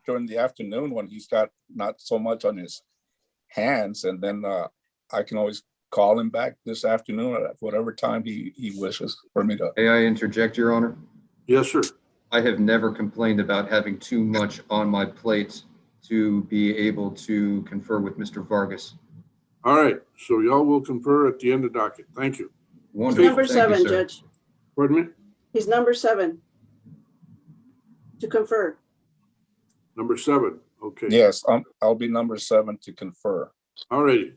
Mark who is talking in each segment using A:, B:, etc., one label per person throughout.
A: during the afternoon when he's got not so much on his hands, and then I can always call him back this afternoon at whatever time he wishes for me to.
B: May I interject, Your Honor?
C: Yes, sir.
B: I have never complained about having too much on my plate to be able to confer with Mr. Vargas.
C: All right, so y'all will confer at the end of docket. Thank you.
B: Wonderful.
D: Number
B: Thank you,
D: 7,
B: sir.
D: Judge.
C: Pardon me?
D: He's number 7 to confer.
C: Number 7. Okay.
A: Yes, I'll be number 7 to confer.
C: All righty.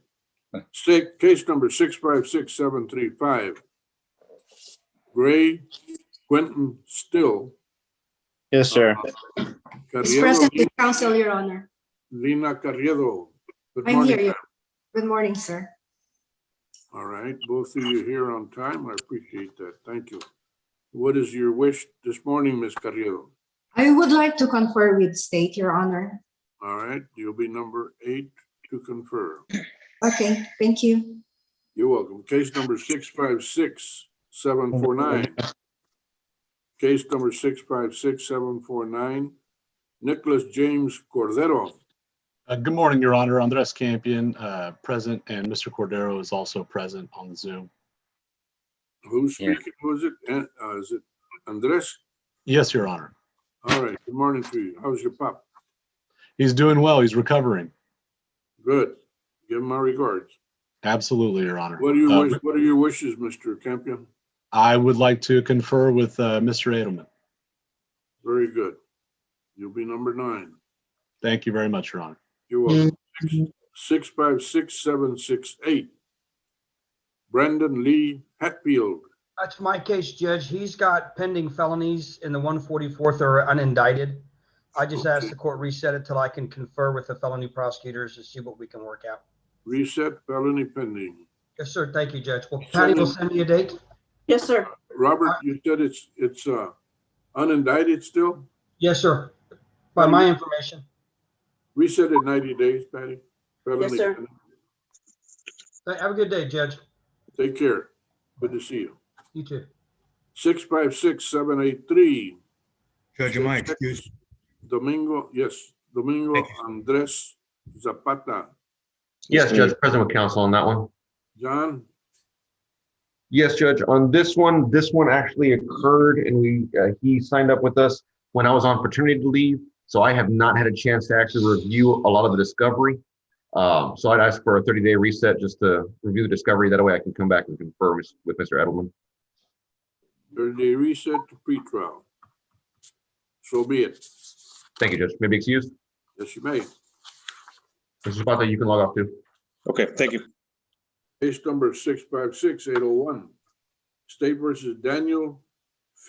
C: Case number 656735. Gray Quentin Still.
E: Yes, sir.
F: It's present with counsel, Your Honor.
C: Lina Carriedo. Good
F: I'm
C: morning.
F: here. Good morning, sir.
C: All right, both of you here on time. I appreciate that. Thank you. What is your wish this morning, Ms. Carriedo?
F: I would like to confer with state, Your Honor.
C: All right, you'll be number 8 to confer.
F: Okay, thank you.
C: You're welcome. Case number 656749. Case number 656749. Nicholas James Cordero.
G: Good morning, Your Honor. Andres Campion, present, and Mr. Cordero is also present on the Zoom.
C: Who's speaking? Who is it? Is it Andres?
G: Yes, Your Honor.
C: All right. Good morning to you. How's your pop?
G: He's doing well. He's recovering.
C: Good. Give him my regards.
G: Absolutely, Your Honor.
C: What are your wishes, Mr. Campion?
G: I would like to confer with Mr. Edelman.
C: Very good. You'll be number 9.
G: Thank you very much, Your Honor.
C: You're welcome. 656768. Brandon Lee Hatfield.
H: That's my case, Judge. He's got pending felonies in the 144th that are unindicted. I just asked the court reset it till I can confer with the felony prosecutors to see what we can work out.
C: Reset felony pending.
H: Yes, sir. Thank you, Judge. Well, Patty will send me a date.
D: Yes, sir.
C: Robert, you said it's unindicted still?
H: Yes, sir. By my information.
C: Reset it 90 days, Patty. Felony
D: Yes, sir.
C: pending.
H: Have a good day, Judge.
C: Take care. Good to see you.
H: You too.
C: 656783.
I: Judge, am I excused?
C: Domingo Andres Zapata.
J: Yes, Judge, present with counsel on that one.
C: John?
J: Yes, Judge, on this one actually occurred and he signed up with us when I was on paternity leave. So I have not had a chance to actually review a lot of the discovery. So I'd ask for a 30-day reset just to review the discovery. That way I can come back and confer with Mr. Edelman.
C: 30-day reset to pretrial. So be it.
J: Thank you, Judge. Maybe excused?
C: Yes, you may.
J: Mr. Zapata, you can log off too.
E: Okay, thank you.
C: Case number 656801. State versus Daniel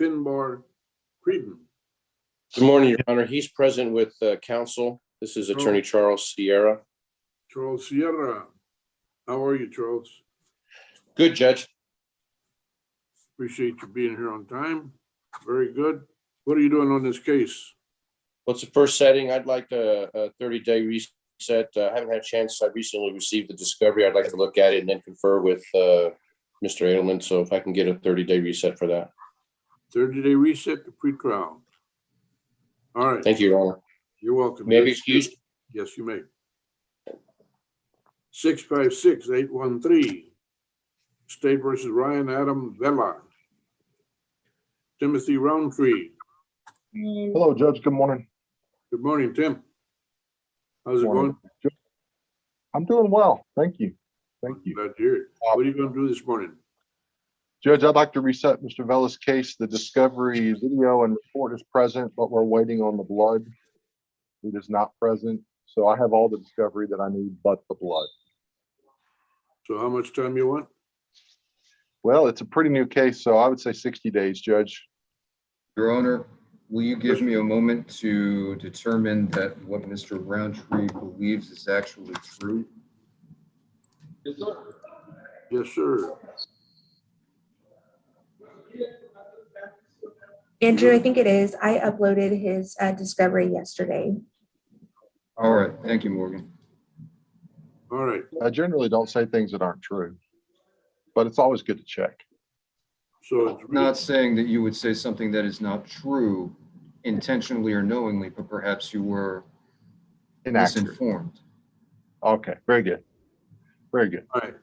C: Finbar Creedon.
K: Good morning, Your Honor. He's present with counsel. This is Attorney Charles Sierra.
C: Charles Sierra. How are you, Charles?
K: Good, Judge.
C: Appreciate you being here on time. Very good. What are you doing on this case?
K: What's the first setting? I'd like a 30-day reset. I haven't had a chance. I recently received the discovery. I'd like to look at it and then confer with Mr. Edelman. So if I can get a 30-day reset for that.
C: 30-day reset to pretrial. All right.
K: Thank you, Your Honor.
C: You're welcome.
K: May I be excused?
C: Yes, you may. 656813. State versus Ryan Adam Vela. Timothy Roundtree.
L: Hello, Judge. Good morning.
C: Good morning, Tim. How's it going?
L: I'm doing well. Thank you. Thank you.
C: Glad to hear it. What are you going to do this morning?
L: Judge, I'd like to reset Mr. Vela's case. The discovery video and report is present, but we're waiting on the blood. It is not present. So I have all the discovery that I need but the blood.
C: So how much time you want?
L: Well, it's a pretty new case, so I would say 60 days, Judge.
B: Your Honor, will you give me a moment to determine that what Mr. Roundtree believes is actually true?
C: Yes, sir. Yes, sir.
M: Andrew, I think it is. I uploaded his discovery yesterday.
B: All right. Thank you, Morgan.
C: All right.
L: I generally don't say things that aren't true, but it's always good to check.
C: So it's
B: not saying that you would say something that is not true. intentionally or knowingly, but perhaps you were
L: Inaccurate.
B: misinformed.
L: Okay, very good. Very good.
C: All right.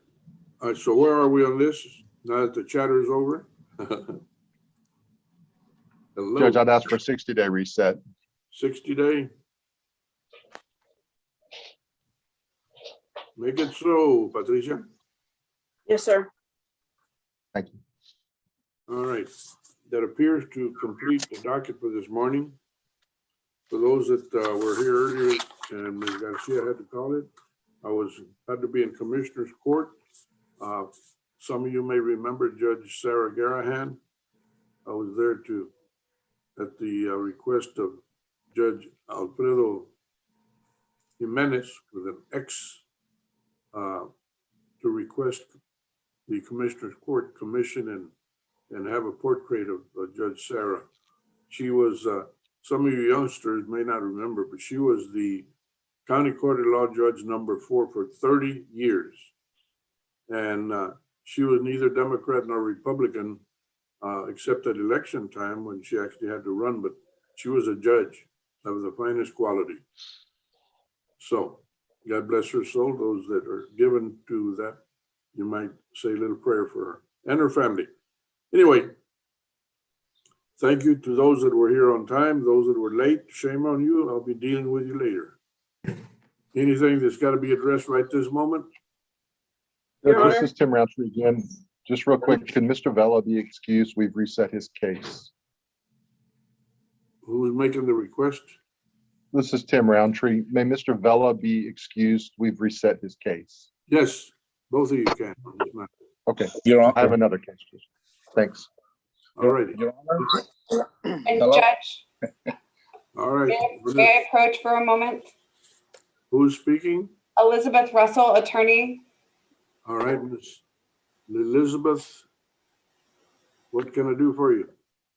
C: All right, so where are we on this? Now that the chatter is over? Hello,
L: Judge, I'd ask for 60-day reset.
C: 60-day. Make it so, Patricia.
D: Yes, sir.
L: Thank you.
C: All right, that appears to complete the docket for this morning. For those that were here earlier, and Ms. Garcia had to call it, had to be in Commissioner's Court. Some of you may remember Judge Sarah Garahan. I was there at the request of Judge Alfredo Jimenez with an X to request the Commissioner's Court commission and have a portrait of Judge Sarah. She was, some of you youngsters may not remember, but she was the County Court of Law Judge #4 for 30 years. And she was neither Democrat nor Republican, except at election time when she actually had to run, but she was a judge of the finest quality. So God bless her soul. Those that are given to that, you might say a little prayer for her and her family. Anyway, thank you to those that were here on time. Those that were late, shame on you. I'll be dealing with you later. Anything that's got to be addressed right this moment?
D: Your
L: This
D: Honor.
L: is Tim Roundtree again. Just real quick, can Mr. Vela be excused? We've reset his case.
C: Who is making the request?
L: This is Tim Roundtree. May Mr. Vela be excused? We've reset his case.
C: Yes, both of you can on this matter.
L: Okay,
A: Your
L: I have
A: Honor.
L: another case. Thanks.
C: All righty.
A: Your Honor.
N: And
A: Hello?
N: Judge,
C: All right.
N: may I approach for a moment?
C: Who's speaking?
N: Elizabeth Russell, attorney.
C: All right, Miss Elizabeth. What can I do for you?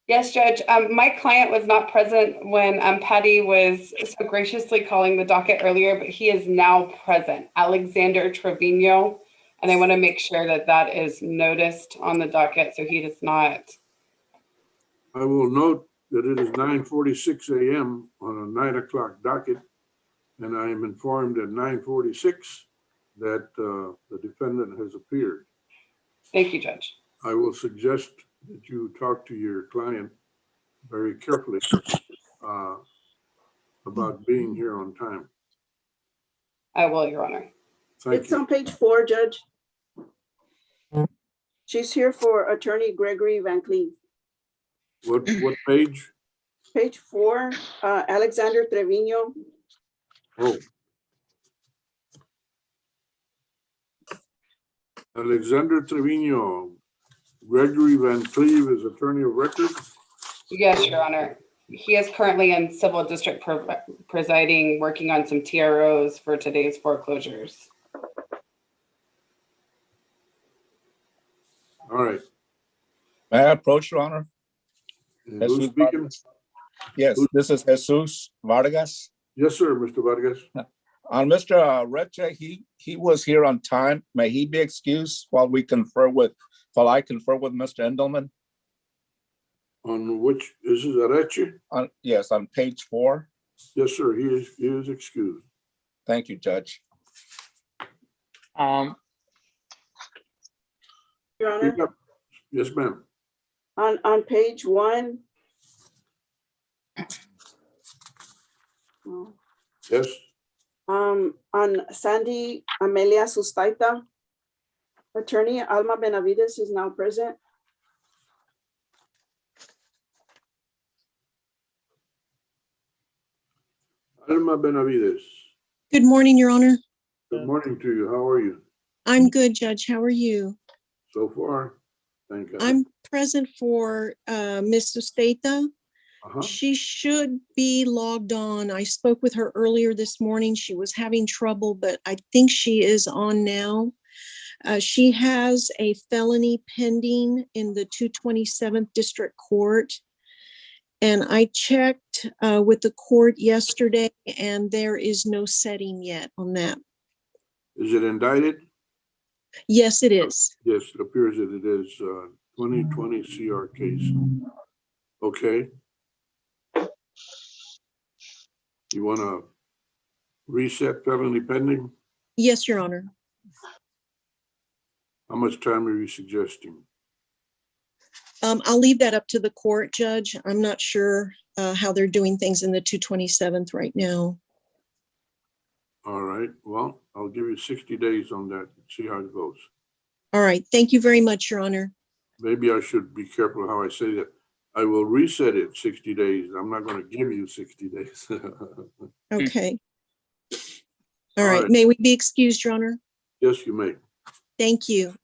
N: Yes, Judge. My client was not present when Patty was so graciously calling the docket earlier, but he is now present, Alexander Trevino. And I want to make sure that that is noticed on the docket so he does not.
C: I will note that it is 9:46 a.m. on a 9 o'clock docket, and I am informed at 9:46 that the defendant has appeared.
N: Thank you, Judge.
C: I will suggest that you talk to your client very carefully about being here on time.
N: I will, Your Honor.
C: Thank
D: It's
C: you.
D: on page 4, Judge. She's here for Attorney Gregory Van Cleve.
C: What page?
D: Page 4, Alexander Trevino.
C: Oh. Alexander Trevino, Gregory Van Cleve is attorney of record.
N: Yes, Your Honor. He is currently in civil district presiding, working on some TROs for today's foreclosures.
C: All right.
A: May I approach, Your Honor?
C: And who's speaking?
A: Yes, this is Jesus Vargas.
C: Yes, sir, Mr. Vargas.
A: Mr. Reche, he was here on time. May he be excused while I confer with Mr. Endelman?
C: On which, is it Areche?
A: Yes, on page 4.
C: Yes, sir, he is excused.
A: Thank you, Judge.
D: Your Honor,
C: Yes, ma'am.
D: on page 1.
C: Yes,
D: On Sandy Amelia Sustaita, Attorney Alma Benavides is now present.
C: Alma Benavides.
O: Good morning, Your Honor.
C: Good morning to you. How are you?
O: I'm good, Judge. How are you?
C: So far, thank God.
O: I'm present for Ms. Susteta.
C: Uh-huh.
O: She should be logged on. I spoke with her earlier this morning. She was having trouble, but I think she is on now. She has a felony pending in the 227th District Court. And I checked with the court yesterday, and there is no setting yet on that.
C: Is it indicted?
O: Yes, it is.
C: Yes, it appears that it is 2020 CR case. Okay. You want to reset felony pending?
O: Yes, Your Honor.
C: How much time are you suggesting?
O: I'll leave that up to the court, Judge. I'm not sure how they're doing things in the 227th right now.
C: All right, well, I'll give you 60 days on that, see how it goes.
O: All right. Thank you very much, Your Honor.
C: Maybe I should be careful how I say that. I will reset it 60 days. I'm not going to give you 60 days.
O: Okay.
C: All
O: All right.
C: right.
O: May we be excused, Your Honor?
C: Yes, you may.
O: Thank you.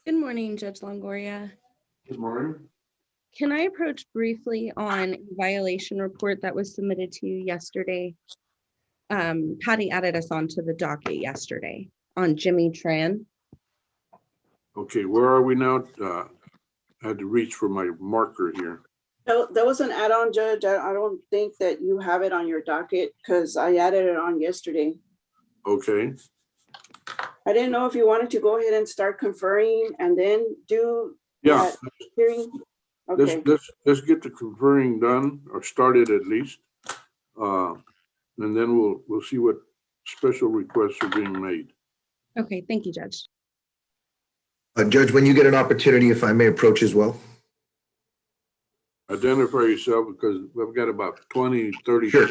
P: Good morning, Judge Longoria.
C: Good morning.
P: Can I approach briefly on a violation report that was submitted to you yesterday? Patty added us onto the docket yesterday on Jimmy Tran.
C: Okay, where are we now? I had to reach for my marker here.
D: There was an add-on, Judge. I don't think that you have it on your docket because I added it on yesterday.
C: Okay,
D: I didn't know if you wanted to go ahead and start conferring and then do
C: yeah.
D: that hearing. Okay,
C: Let's get the conferring done or started at least. And then we'll see what special requests are being made.
P: Okay, thank you, Judge.
Q: Judge, when you get an opportunity, if I may approach as well.
C: Identify yourself because we've got about 20, 30.
Q: Sure.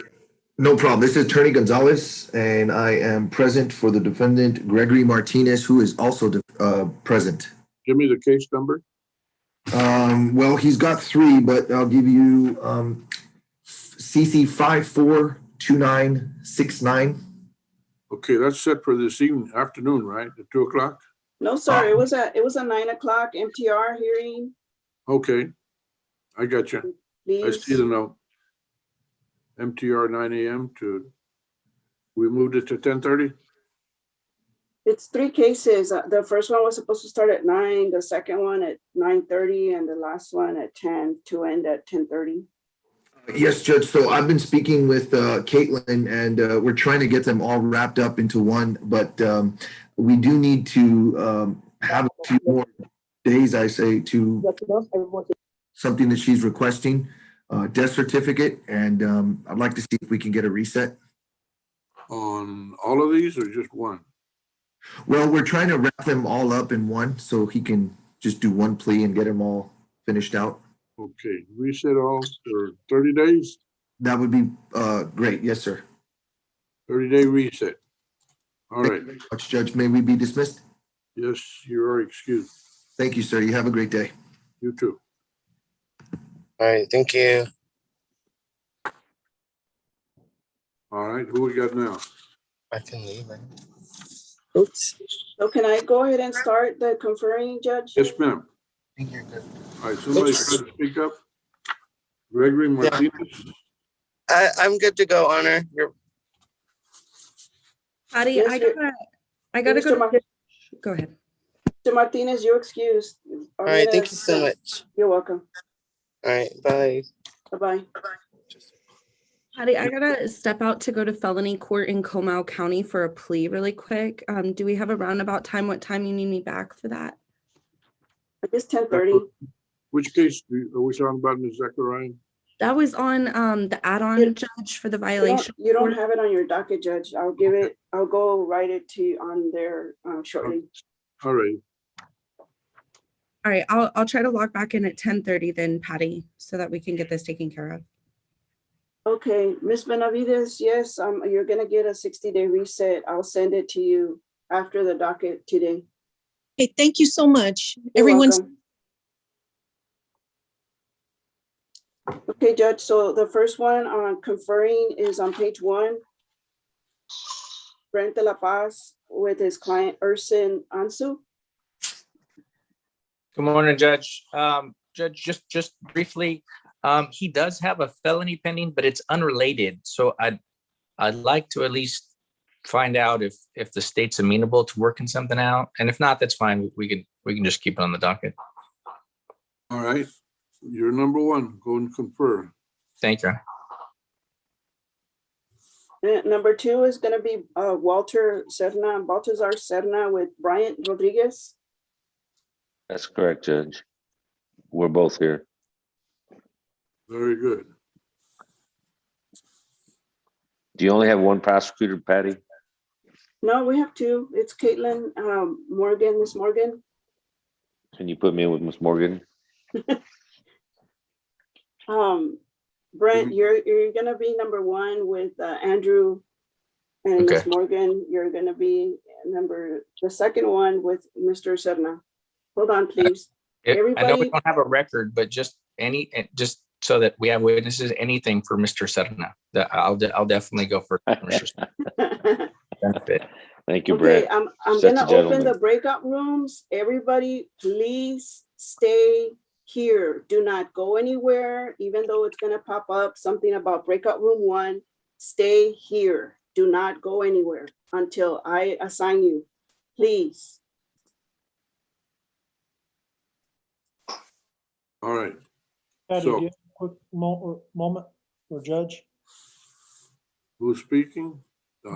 Q: No problem. This is Attorney Gonzalez, and I am present for the defendant, Gregory Martinez, who is also present.
C: Give me the case number.
Q: Well, he's got three, but I'll give you CC 542969.
C: Okay, that's set for this afternoon, right? At 2 o'clock?
D: no, sir, it was a 9 o'clock MTR hearing.
C: Okay, I got you. I
D: Please.
C: see the note. MTR 9 a.m. we moved it to 10:30?
D: It's three cases. The first one was supposed to start at 9, the second one at 9:30, and the last one at 10 to end at 10:30.
Q: Yes, Judge. So I've been speaking with Caitlin, and we're trying to get them all wrapped up into one, but we do need to have a few more days, I say, to something that she's requesting, death certificate, and I'd like to see if we can get a reset.
C: On all of these or just one?
Q: Well, we're trying to wrap them all up in one so he can just do one plea and get them all finished out.
C: Okay, reset all for 30 days?
Q: That would be great. Yes, sir.
C: 30-day reset. All
Q: Thank
C: right.
Q: you very much, Judge. May we be dismissed?
C: Yes, you are excused.
Q: Thank you, sir. You have a great day.
C: You too.
R: All right, thank you.
C: All right, who we got now?
R: I can leave, right?
D: Oops. So can I go ahead and start the conferring, Judge?
C: Yes, ma'am.
R: I think you're good.
C: All right, somebody try to speak up. Gregory Martinez?
R: I'm good to go, Honor.
P: Patty,
D: Yes,
P: I gotta
D: Mr.
P: go. Go ahead.
D: Mr. Martinez, you're excused.
R: All right, thank you so much.
D: You're welcome.
R: All right, bye.
D: Bye-bye.
P: Patty, I gotta step out to go to felony court in Comal County for a plea really quick. Do we have a roundabout time? What time you need me back for that?
D: I guess 10:30.
C: Which case are we talking about, Ms. Zachariah?
P: That was on the add-on, Judge, for the violation.
D: You don't have it on your docket, Judge. I'll go write it to you on there shortly.
C: All right.
P: All right, I'll try to log back in at 10:30 then, Patty, so that we can get this taken care of.
D: Okay, Ms. Benavides, yes, you're gonna get a 60-day reset. I'll send it to you after the docket today.
O: Hey, thank you so much.
D: You're
O: Everyone's
D: welcome. Okay, Judge, so the first one on conferring is on page 1. Brent de la Paz with his client Ursin Ansu.
S: Good morning, Judge. Judge, just briefly, he does have a felony pending, but it's unrelated. So I'd like to at least find out if the state's amenable to working something out, and if not, that's fine. We can just keep it on the docket.
C: All right. You're number one. Go and confer.
S: Thank you.
D: Number 2 is gonna be Baltazar Serna with Bryant Rodriguez.
T: That's correct, Judge. We're both here.
C: Very good.
T: Do you only have one prosecutor, Patty?
D: No, we have two. It's Caitlin, Morgan, Miss Morgan.
T: Can you put me in with Ms. Morgan?
D: Brent, you're gonna be number one with Andrew and Miss
S: Okay.
D: Morgan. You're gonna be the second one with Mr. Serna. Hold on, please.
S: I know we
D: Everybody,
S: don't have a record, but just just so that we have witnesses, anything for Mr. Serna. That I'll definitely go for Mr. Serna. Benefit.
T: Thank you,
D: okay,
T: Brett.
D: I'm
T: Such a
D: gonna open
T: gentleman.
D: the breakout rooms. Everybody, please stay here. Do not go anywhere, even though it's gonna pop up something about breakout room 1. Stay here. Do not go anywhere until I assign you, please.
C: All right.
U: Patty,
C: So-
U: do you have a quick moment for Judge?
C: Who's speaking?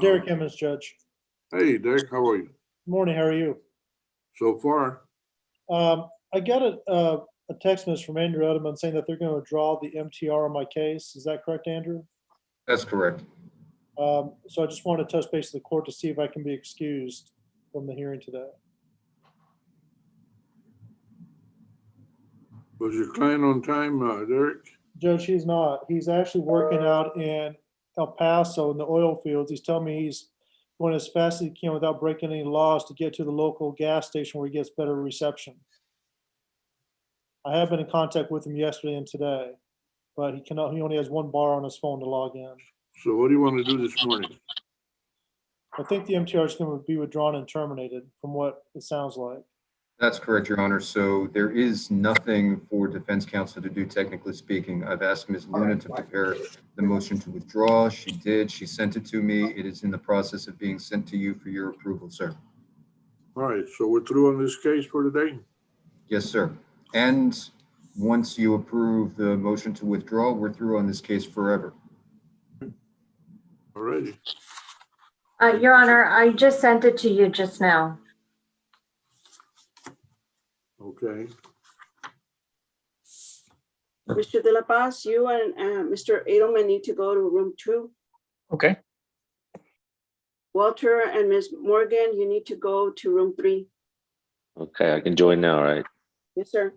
U: Derek Emmons, Judge.
C: Hey, Derek, how are you?
U: Morning, how are you?
C: So far,
U: I got a text message from Andrew Edelman saying that they're going to withdraw the MTR on my case. Is that correct, Andrew?
B: That's correct.
U: So I just want to touch base with the court to see if I can be excused from the hearing today.
C: was your client on time, Derek?
U: Judge, he's not. He's actually working out in El Paso in the oil fields. He's telling me he's going as fast as he can without breaking any laws to get to the local gas station where he gets better reception. I have been in contact with him yesterday and today, but he only has one bar on his phone to log in.
C: So what do you want to do this morning?
U: I think the MTR is going to be withdrawn and terminated from what it sounds like.
B: That's correct, Your Honor. So there is nothing for defense counsel to do, technically speaking. I've asked Ms. Luna to prepare the motion to withdraw. She did. She sent it to me. It is in the process of being sent to you for your approval, sir.
C: All right, so we're through on this case for today?
B: Yes, sir. And once you approve the motion to withdraw, we're through on this case forever.
C: All righty.
V: Your Honor, I just sent it to you just now.
C: Okay.
D: Mr. De La Paz, you and Mr. Edelman need to go to room 2.
S: Okay.
D: Walter and Ms. Morgan, you need to go to room 3.
T: Okay, I can join now, right?
D: Yes, sir.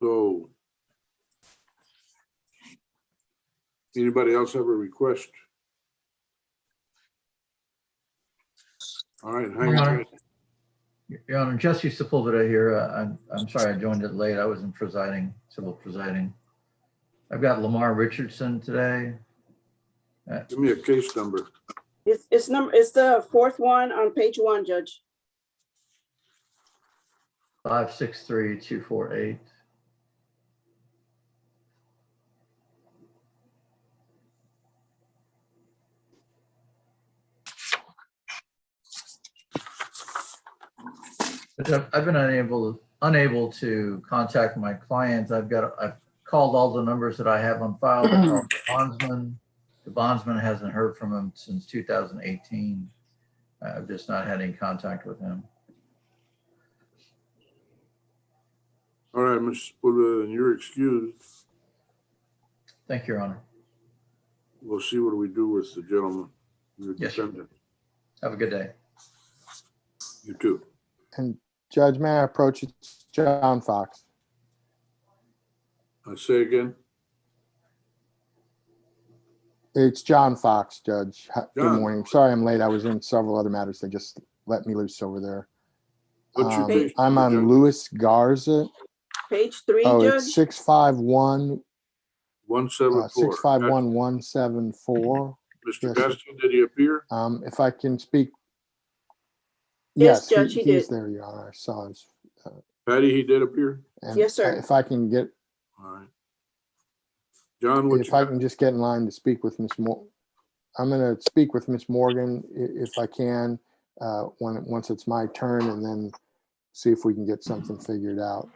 C: So anybody else have a request? All right, hang on.
W: Your Honor, Jesse Sepulveda here. I'm sorry I joined it late. I was in civil presiding. I've got Lamar Richardson today.
C: Give me a case number.
D: It's the 4th one on page 1, Judge.
W: 563-248. I've been unable to contact my clients. I've called all the numbers that I have on file. I called the bondsman. The bondsman hasn't heard from him since 2018. I've just not had any contact with him.
C: All right, Mr. Sepulveda, and you're excused.
W: Thank you, Your Honor.
C: We'll see what we do with the gentleman.
W: Yes, sir. Have a good day.
C: You too.
X: And Judge, may I approach it? John Fox.
C: I say again.
X: It's John Fox, Judge. Good
C: John.
X: morning. Sorry I'm late. I was in several other matters. They just let me loose over there.
C: What's your case
X: I'm
C: number,
X: on
C: John?
X: Louis Garza.
D: Page 3,
X: Oh,
D: Judge.
X: it's 651
C: 174.
X: 651-174.
C: Mr.
X: Yes,
C: Gaston, did he appear?
X: if I can speak.
D: Yes,
X: Yes,
D: Judge, he
X: he's
D: did.
X: there, Your Honor. I saw his.
C: Patty, he did appear?
X: And
D: Yes, sir.
X: If I can get,
C: All right. John, what
X: if
C: you
X: I
C: got?
X: can just get in line to speak with Miss Moore. I'm going to speak with Miss Morgan if I can, once it's my turn, and then see if we can get something figured out.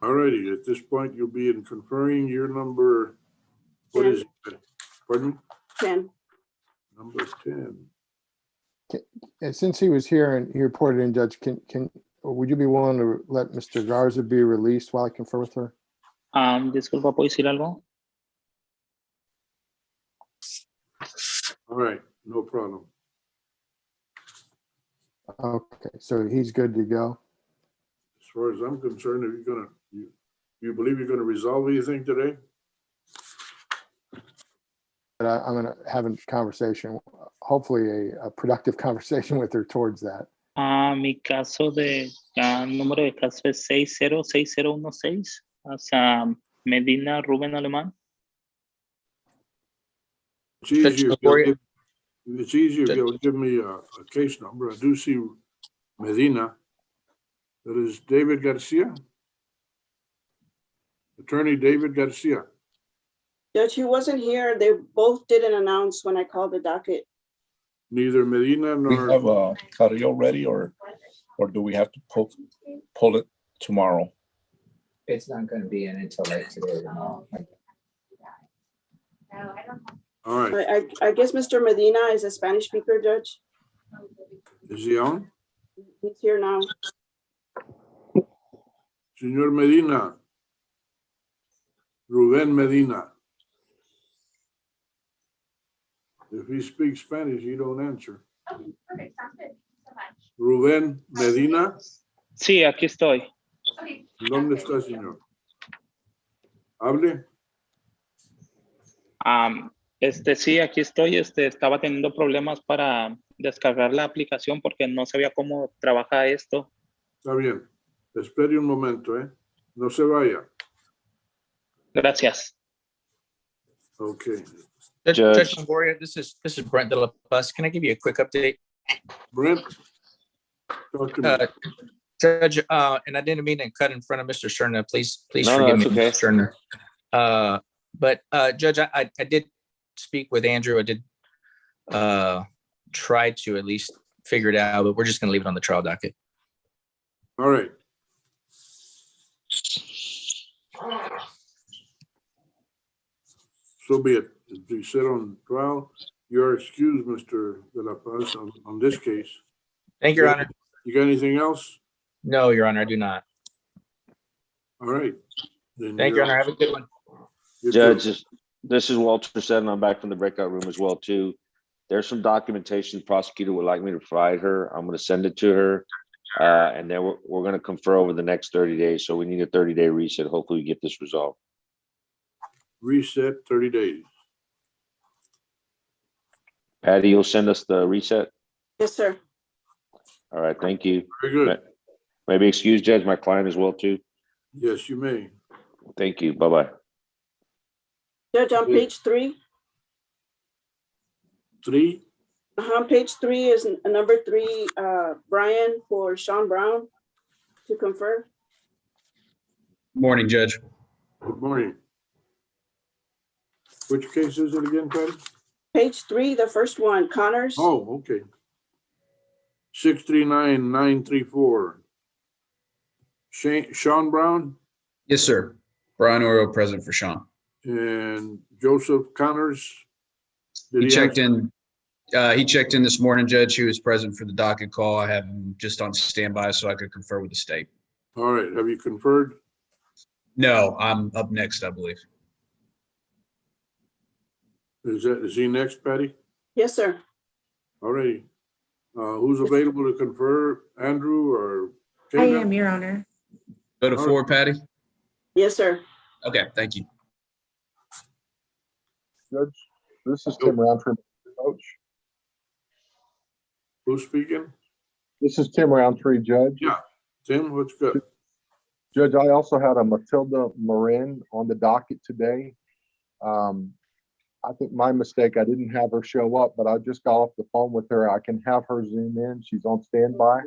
C: All righty, at this point, you'll be in conferring your number. What is it? Pardon me?
D: 10.
C: Number 10.
X: And since he was here and he reported in, Judge, would you be willing to let Mr. Garza be released while I confer with her?
F: Disculpa, ¿puedo decir algo?
C: All right, no problem.
X: Okay, so he's good to go.
C: As far as I'm concerned, if you're gonna, you believe you're gonna resolve anything today?
X: But I'm going to have a conversation, hopefully a productive conversation with her towards that.
F: Mi caso número de caso es 606016 hacia Medina Rubén Alemán.
C: It's easier if you'll give me a case number. I do see Medina. That is David Garcia. Attorney David Garcia.
D: Judge, he wasn't here. They both didn't announce when I called the docket.
C: Neither Medina
A: We
C: nor.
A: have Carrillo ready, or do we have to pull it tomorrow?
G: It's not going to be in until like today or tomorrow.
C: All right.
D: I guess Mr. Medina is a Spanish speaker, Judge.
C: Is he on?
D: He's here now.
C: Señor Medina. Rubén Medina. If he speaks Spanish, you don't answer. Rubén Medina.
F: Sí, aquí estoy.
C: ¿Dónde está, señor? Hable.
F: Sí, aquí estoy. Estaba teniendo problemas para descargar la aplicación porque no sabía cómo trabaja esto.
C: Está bien. Espere un momento, ¿eh? No se vaya.
F: Gracias.
C: Okay.
S: Judge Longoria, this is Brent de la Paz. Can I give you a quick update?
C: Brent, talk to me.
S: Judge, and I didn't mean to cut in front of Mr. Cerna. Please
T: No,
S: forgive me,
T: that's okay.
S: Mr. Cerna. But Judge, I did speak with Andrew. I did try to at least figure it out, but we're just going to leave it on the trial docket.
C: All right. So be it. If you sit on trial, you're excused, Mr. De La Paz, on this case.
S: Thank you, Your Honor.
C: You got anything else?
S: No, Your Honor, I do not.
C: All right. Then
S: Thank you, Your Honor. Have a good one.
T: Judge, this is Walter Seddon. I'm back from the breakout room as well, too. There's some documentation the prosecutor would like me to provide her. I'm going to send it to her. And then we're going to confer over the next 30 days. So we need a 30-day reset. Hopefully we get this resolved.
C: Reset 30 days.
T: Patty, you'll send us the reset?
D: Yes, sir.
T: All right, thank you.
C: Very good.
T: Maybe excuse Judge, my client as well, too.
C: Yes, you may.
T: Thank you. Bye-bye.
D: Judge, on page 3.
C: 3?
D: Page 3 is number 3, Brian for Sean Brown to confer.
H: Morning, Judge.
C: Good morning. Which case is it again, Patty?
D: Page 3, the first one, Connors.
C: Oh, okay. 639934. Sean Brown
H: Yes, sir. Brian Oro, present for Sean.
C: and Joseph Connors.
H: He checked in. He checked in this morning, Judge. He was present for the docket call. I have him just on standby so I could confer with the state.
C: All right. Have you conferred?
H: No, I'm up next, I believe.
C: Is he next, Patty?
D: Yes, sir.
C: All righty. Who's available to confer? Andrew or?
M: I
C: Kayla?
M: am, Your Honor.
H: Go to 4, Patty.
D: Yes, sir.
H: Okay, thank you.
L: Judge, this is Tim Roundtree, Coach.
C: Who's speaking?
L: This is Tim Roundtree, Judge.
C: Yeah. Tim, what's good?
L: Judge, I also had a Matilda Marin on the docket today. I think my mistake, I didn't have her show up, but I just got off the phone with her. I can have her zoom in. She's on standby.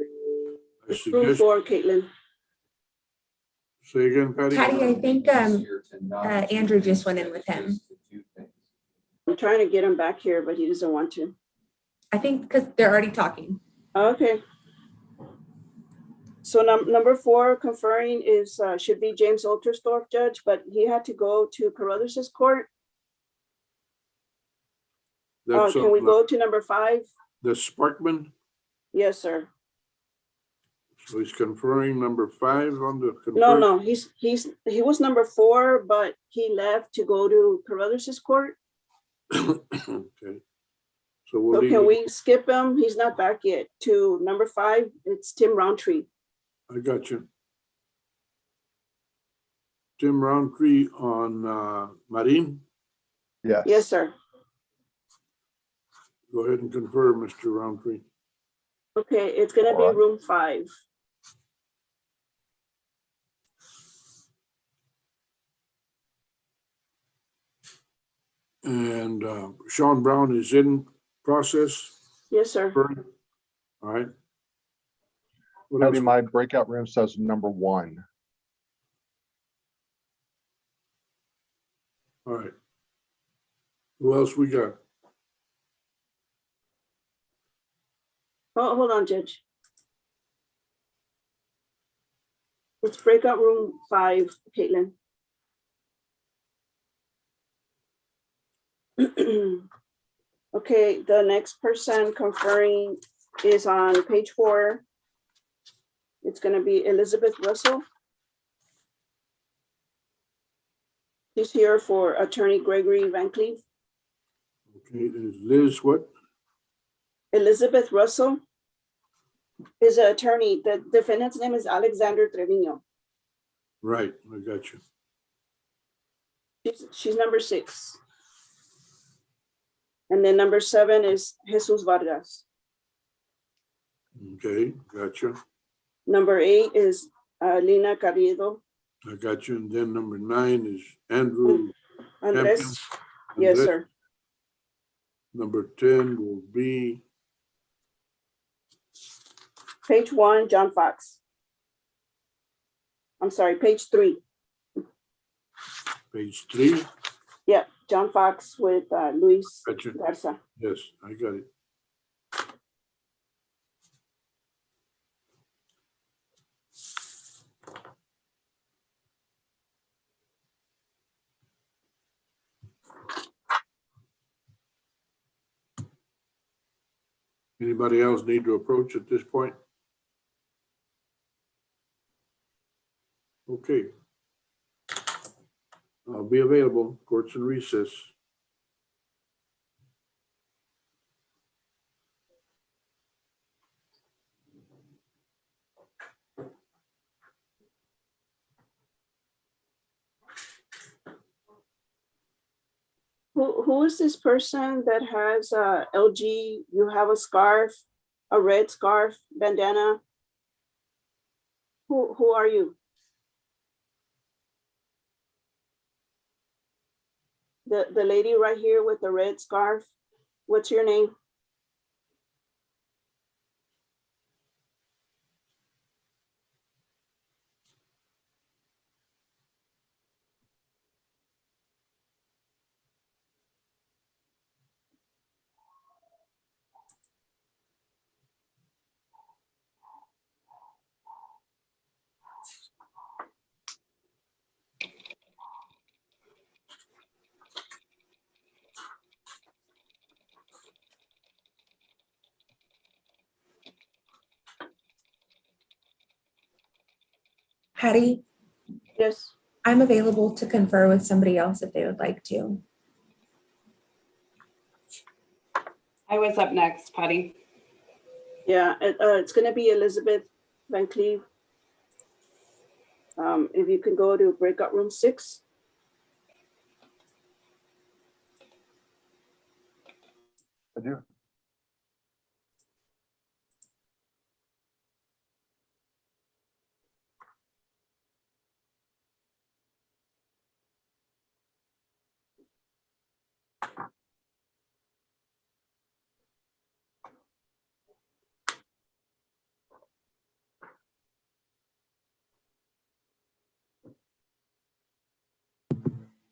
D: Room 4, Caitlin.
C: Say again, Patty?
M: Patty, I think Andrew just went in with him.
D: I'm trying to get him back here, but he doesn't want to.
M: I think because they're already talking.
D: Okay. So number 4 conferring is should be James Oltersdorf, Judge, but he had to go to Carruthers' court. Can we go to number 5?
C: the Sparkman.
D: Yes, sir.
C: So he's conferring number 5 on the.
D: No, he was number 4, but he left to go to Carruthers' court.
C: Okay. So
D: So
C: we'll
D: can
C: leave,
D: we skip him? He's not back yet. To number 5, it's Tim Roundtree.
C: I got you. Tim Roundtree on Marin.
L: Yes.
D: Yes, sir.
C: Go ahead and confer, Mr. Roundtree.
D: Okay, it's gonna be
L: All right.
D: room 5.
C: And Sean Brown is in process.
D: Yes, sir.
C: All right. What else?
L: Patty, my breakout room says number 1.
C: All right. Who else we got?
D: Oh, hold on, Judge. It's breakout room 5, Caitlin. Okay, the next person conferring is on page 4. It's gonna be Elizabeth Russell. She's here for Attorney Gregory Van Cleef.
C: Okay, is Liz what?
D: Elizabeth Russell is an attorney. The defendant's name is Alexander Trevino.
C: Right, I got you.
D: She's number 6. And then number 7 is Jesus Vargas.
C: Okay, got you.
D: Number 8 is Lina Carrillo.
C: I got you. And then number 9 is Andrew
D: Andres.
C: Champion.
D: Yes,
C: Andres.
D: sir.
C: Number 10 will be,
D: Page 1, John Fox. I'm sorry, page 3.
C: page 3.
D: Yeah, John Fox with Luis
C: Gotcha.
D: Garza.
C: Yes, I got it. Anybody else need to approach at this point? Okay. I'll be available, courts in recess.
D: Who is this person that has LG? You have a scarf, a red scarf, bandana. Who are you? The lady right here with the red scarf. What's your name?
M: Patty,
D: Yes.
M: I'm available to confer with somebody else if they would like to.
N: I was up next, Patty.
D: Yeah, it's gonna be Elizabeth Van Cleef. If you can go to breakout room 6.
L: I do.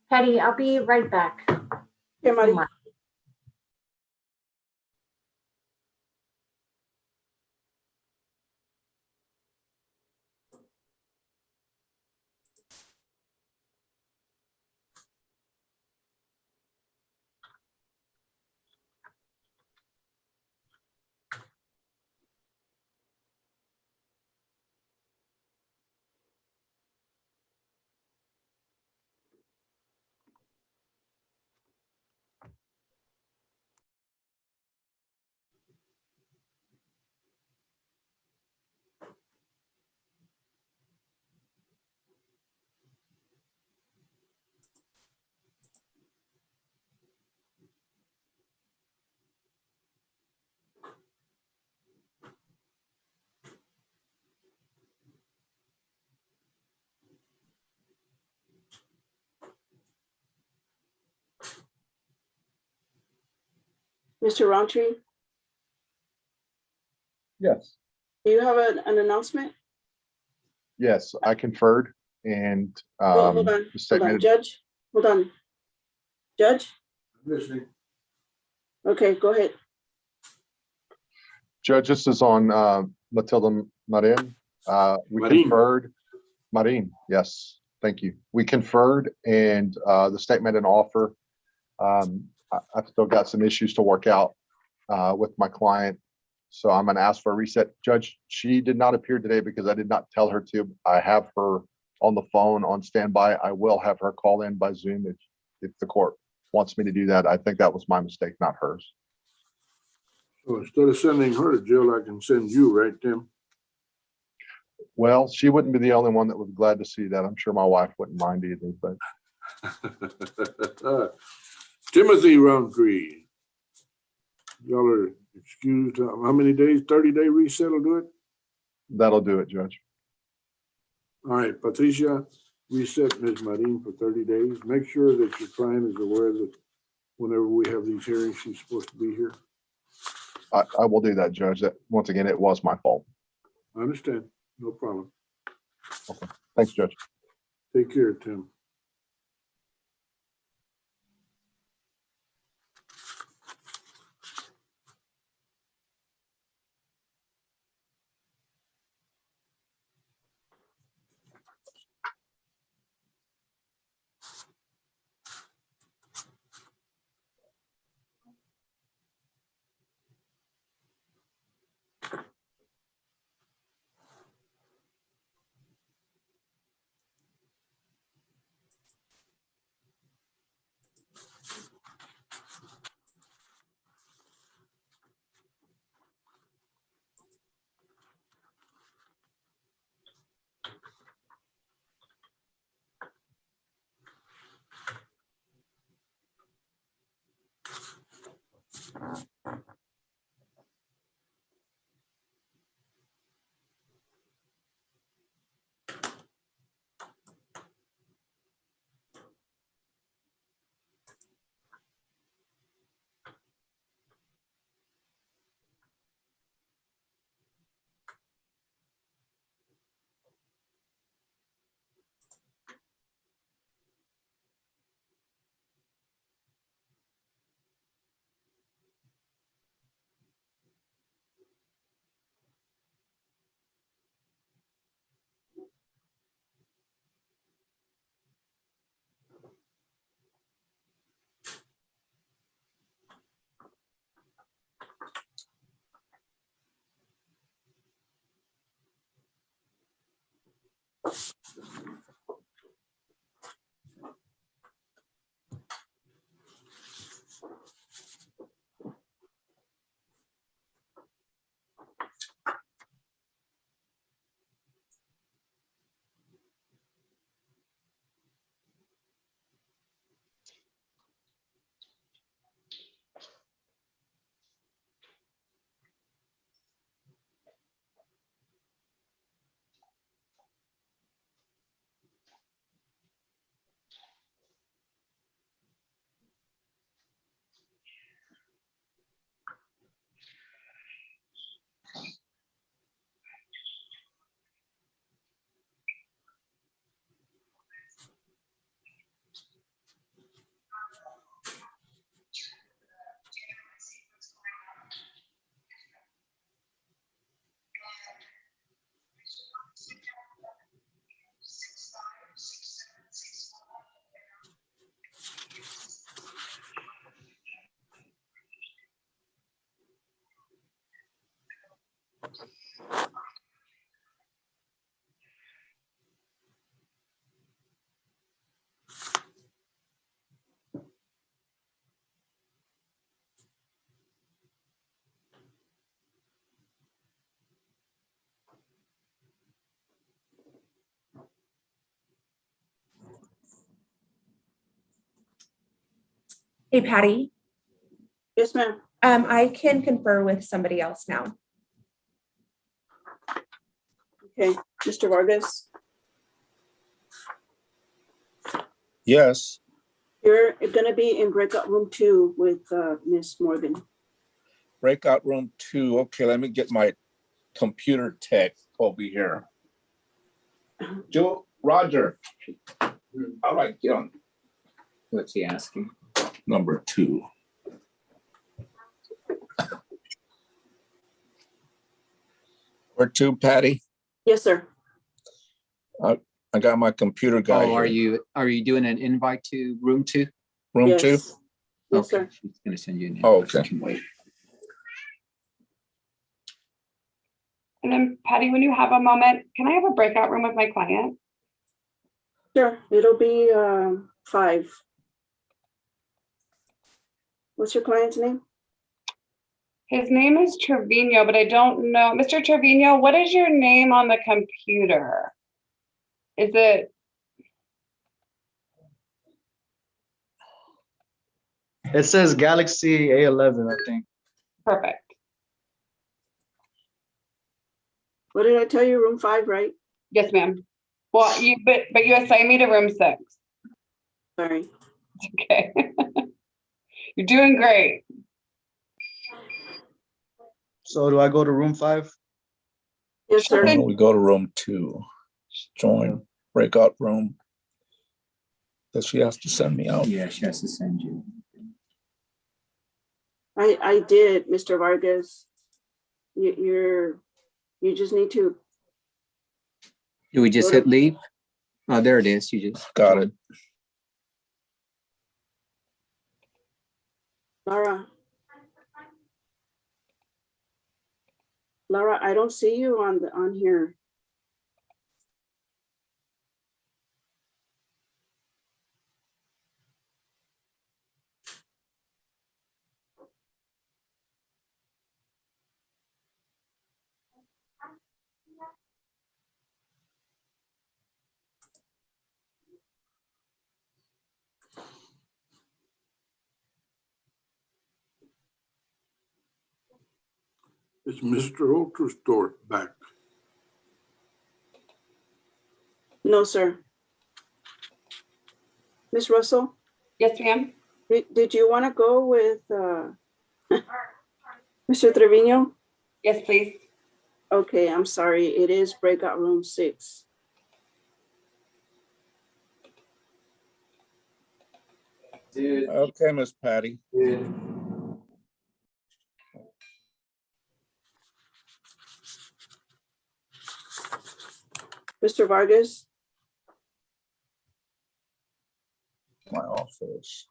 V: Patty, I'll be right back.
D: Here, Mari. Mr. Roundtree,
L: Yes.
D: do you have an announcement?
L: Yes, I conferred and
D: Hold on,
L: the
D: hold on,
L: statement,
D: Judge, hold on. Judge,
C: Listening.
D: okay, go ahead.
L: Judge, this is on Matilda Marin. We
C: Marin.
L: conferred, Marin, yes, thank you. We conferred and the statement and offer. I've still got some issues to work out with my client. So I'm gonna ask for a reset. Judge, she did not appear today because I did not tell her to. I have her on the phone on standby. I will have her call in by Zoom if the court wants me to do that. I think that was my mistake, not hers.
C: So instead of sending her to jail, I can send you, right, Tim?
L: Well, she wouldn't be the only one that would be glad to see that. I'm sure my wife wouldn't mind either, but
C: Timothy Roundtree. Y'all are excused. How many days? 30-day reset will do it?
L: that'll do it, Judge.
C: All right, Patricia, reset Ms. Marin for 30 days. Make sure that your client is aware that whenever we have these hearings, she's supposed to be here.
L: I will do that, Judge. That, once again, it was my fault.
C: I understand. No problem.
L: Okay. Thanks, Judge.
C: Take care, Tim.
M: Hey, Patty.
D: Yes, ma'am.
M: I can confer with somebody else now.
D: Okay, Mr. Vargas,
A: Yes.
D: you're gonna be in breakout room 2 with Ms. Morgan.
A: breakout room 2. Okay, let me get my computer tech over here. Joe, Roger. All right, get on.
G: What's he asking?
A: Number 2. Where 2, Patty?
D: Yes, sir.
A: I got my computer guy
G: Oh,
A: here.
G: are you doing an invite to room 2?
A: Room
D: Yes.
A: 2?
D: Yes,
G: Okay,
D: sir.
G: she's gonna send you an
A: Oh,
G: invite.
A: okay.
G: Can wait.
N: And then Patty, when you have a moment, can I have a breakout room with my client?
D: Sure, it'll be 5. What's your client's name?
N: His name is Trevino, but I don't know. Mr. Trevino, what is your name on the computer? Is it?
E: It says Galaxy A11, I think.
N: Perfect.
D: What did I tell you? Room 5, right?
N: Yes, ma'am. Well, but you assigned me to room 6.
D: Sorry.
N: Okay. You're doing great.
E: So do I go to room 5?
D: Yes, sir.
A: Why don't we go to room 2? Join breakout room. Does she have to send me out?
G: Yeah, she has to send you.
D: I did, Mr. Vargas. You just need to.
G: Do we just
D: Go to-
G: hit leave? Oh, there it is. You just
A: got it.
D: Laura, I don't see you on here.
C: Is Mr. Ultrastorp back?
D: No, sir. Miss Russell?
N: Yes, ma'am.
D: Did you want to go with Mr. Trevino?
N: Yes, please.
D: Okay, I'm sorry. It is breakout room 6.
A: Okay, Miss Patty.
D: Mr. Vargas?
A: My office.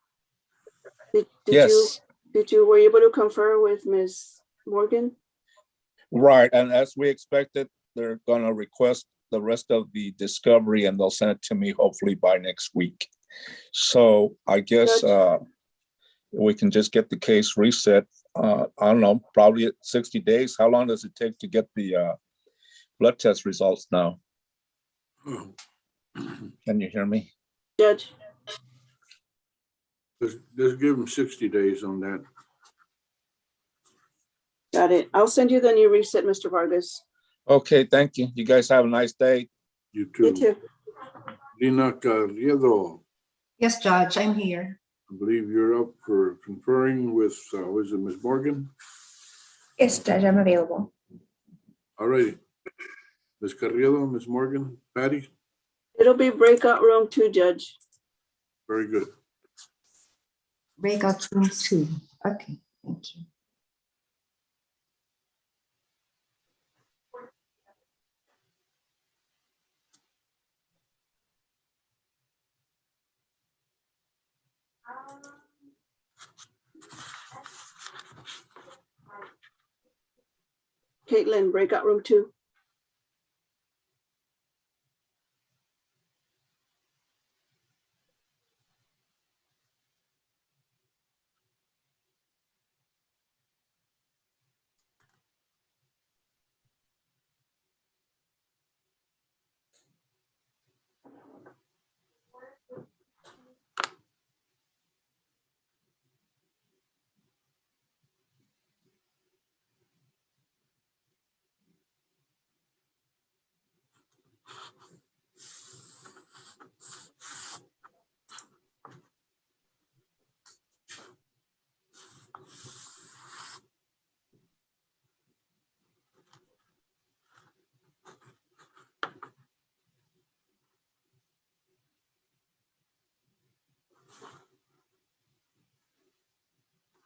D: Yes. Were you able to confer with Miss Morgan?
A: Right, and as we expected, they're gonna request the rest of the discovery and they'll send it to me hopefully by next week. So I guess we can just get the case reset. I don't know, probably at 60 days. How long does it take to get the blood test results now? Can you hear me?
D: Judge?
C: Just give them 60 days on that.
D: Got it. I'll send you the new reset, Mr. Vargas.
A: Okay, thank you. You guys have a nice day.
C: You too.
D: You too.
C: Lina Carriedo,
I: Yes, Judge, I'm here.
C: I believe you're up for conferring with, was it Ms. Morgan?
M: Yes, Judge, I'm available.
C: All righty. Ms. Carriedo, Ms. Morgan, Patty,
D: It'll be breakout room 2, Judge.
C: very good.
I: Breakout room 2. Okay, thank you.
D: Caitlin, breakout room 2.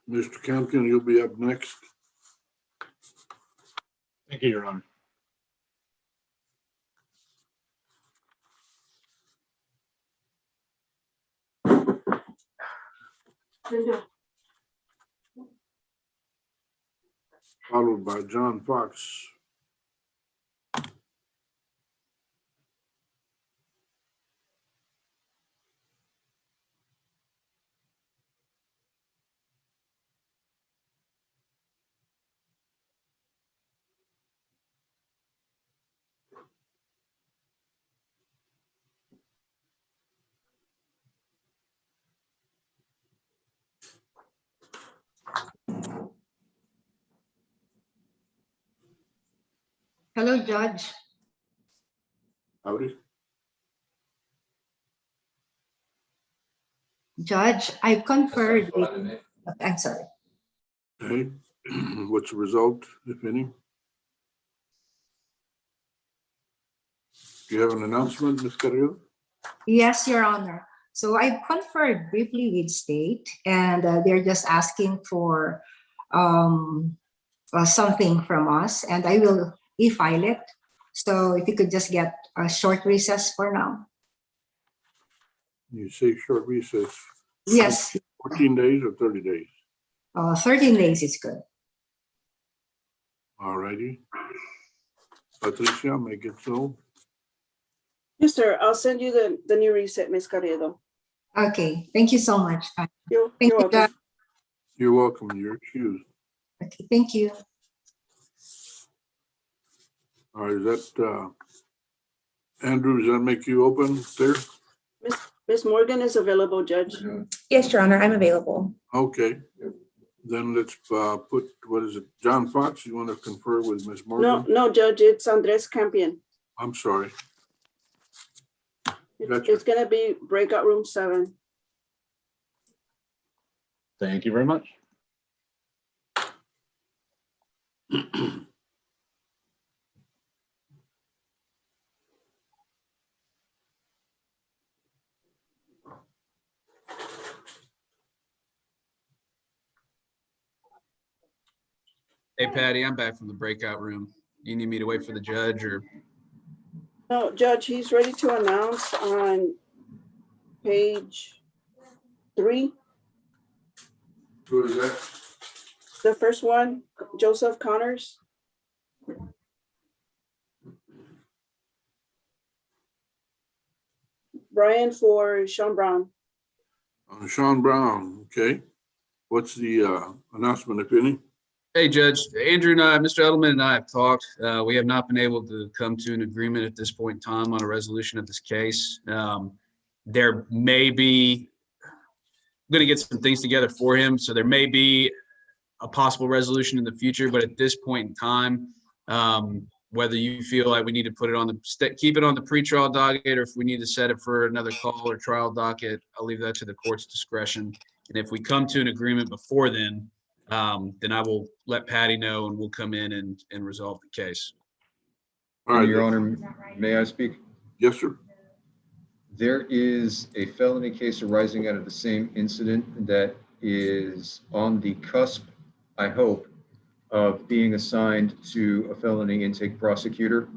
C: Mr. Campion, you'll be up next.
J: Thank you, Your Honor.
C: Followed by John Fox.
I: Hello, Judge.
C: Howdy.
I: Judge, I've conferred with, I'm sorry.
C: Okay. What's the result, if any? Do you have an announcement, Ms. Carrillo?
I: Yes, Your Honor. So I've conferred briefly with state, and they're just asking for something from us, and I will e-file it. So if you could just get a short recess for now.
C: You say short recess.
I: Yes.
C: 14 days or 30 days?
I: 13 days is good.
C: All righty. Patricia, make it so.
D: Yes, sir. I'll send you the new reset, Ms. Carrillo.
I: Okay, thank you so much.
D: You're
I: Thank you,
D: welcome.
I: Judge.
C: You're welcome. You're excused.
I: Okay, thank you.
C: All right, is that, Andrew, does that make you open there?
D: Ms. Morgan is available, Judge.
M: Yes, Your Honor, I'm available.
C: Okay. Then let's put, what is it, John Fox? You want to confer with Ms.
D: No,
C: Morgan?
D: no, Judge, it's Andres Campion.
C: I'm sorry. Gotcha.
D: It's gonna be breakout room 7.
J: Thank you very much.
H: Hey, Patty, I'm back from the breakout room. Do you need me to wait for the judge or?
D: No, Judge, he's ready to announce on page 3.
C: Who is that?
D: The first one, Joseph Connors. Brian for Sean Brown.
C: Sean Brown, okay. What's the announcement, if any?
H: Hey, Judge, Andrew and I, Mr. Edelman and I have talked. We have not been able to come to an agreement at this point in time on a resolution of this case. There may be, I'm going to get some things together for him. So there may be a possible resolution in the future, but at this point in time, whether you feel like we need to put it on the, keep it on the pretrial docket, or if we need to set it for another call or trial docket, I'll leave that to the court's discretion. And if we come to an agreement before then I will let Patty know and we'll come in and resolve the case.
C: All right,
B: Your Honor, may I speak?
C: Yes, sir.
B: There is a felony case arising out of the same incident that is on the cusp, I hope, of being assigned to a felony intake prosecutor.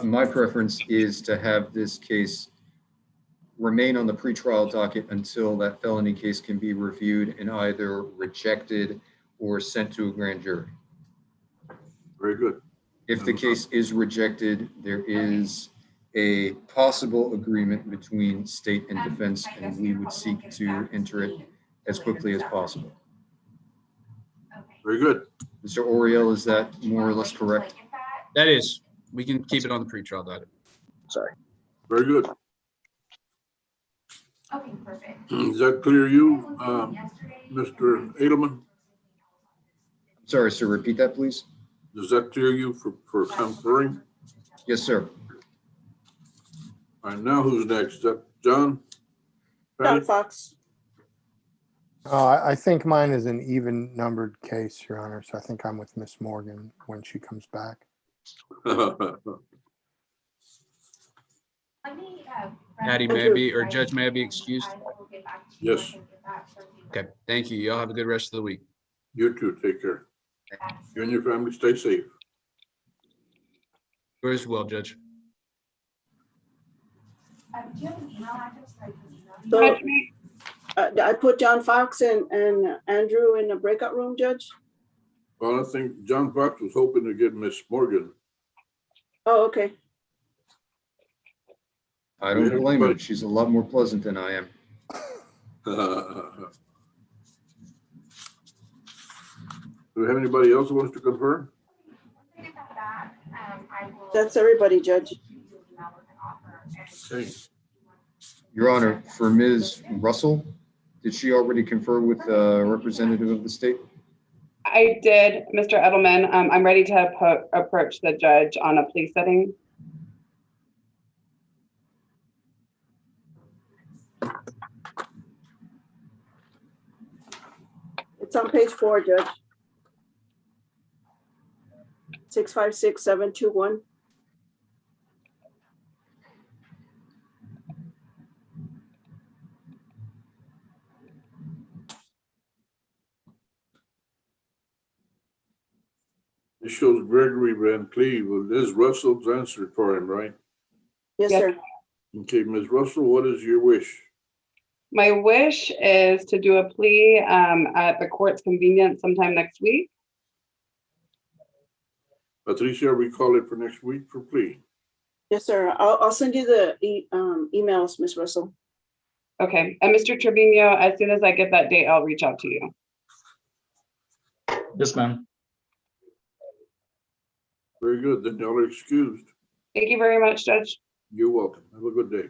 B: My preference is to have this case remain on the pretrial docket until that felony case can be reviewed and either rejected or sent to a grand jury.
C: Very good.
B: If the case is rejected, there is a possible agreement between state and defense, and we would seek to enter it as quickly as possible.
C: Very good.
B: Mr. Oriel, is that more or less correct?
H: That is, we can keep it on the pretrial docket.
T: Sorry.
C: Very good.
V: Okay, perfect.
C: Does that clear you, Mr. Edelman?
B: Sorry, sir, repeat that, please.
C: Does that clear you for conferring?
B: Yes, sir.
C: All right, now who's next? Is that John?
D: John Fox.
X: I think mine is an even numbered case, Your Honor. So I think I'm with Miss Morgan when she comes back.
H: Patty may be, or Judge may be excused.
C: Yes.
H: Okay, thank you. Y'all have a good rest of the week.
C: You too, take care. You and your family stay safe.
H: You as well, Judge.
D: So, I put John Fox and Andrew in the breakout room, Judge?
C: Well, I think John Fox was hoping to get Miss Morgan.
D: Oh, okay.
B: I don't blame her. She's a lot more pleasant than I am.
C: Do we have anybody else who wants to confer?
D: That's everybody, Judge.
C: Okay.
B: Your Honor, for Ms. Russell, did she already confer with a representative of the state?
N: I did, Mr. Edelman. I'm ready to approach the judge on a plea setting.
D: It's on page 4, Judge. 656721.
C: This shows Gregory Van Cleve. Well, this is Russell's answer for him, right?
D: Yes, sir.
C: Okay, Ms. Russell, what is your wish?
N: My wish is to do a plea at the court's convenience sometime next week.
C: Patricia, we call it for next week for plea.
D: Yes, sir. I'll send you the emails, Ms. Russell.
N: Okay, and Mr. Trevino, as soon as I get that date, I'll reach out to you.
E: Yes, ma'am.
C: Very good, then y'all are excused.
N: Thank you very much, Judge.
C: You're welcome. Have a good day.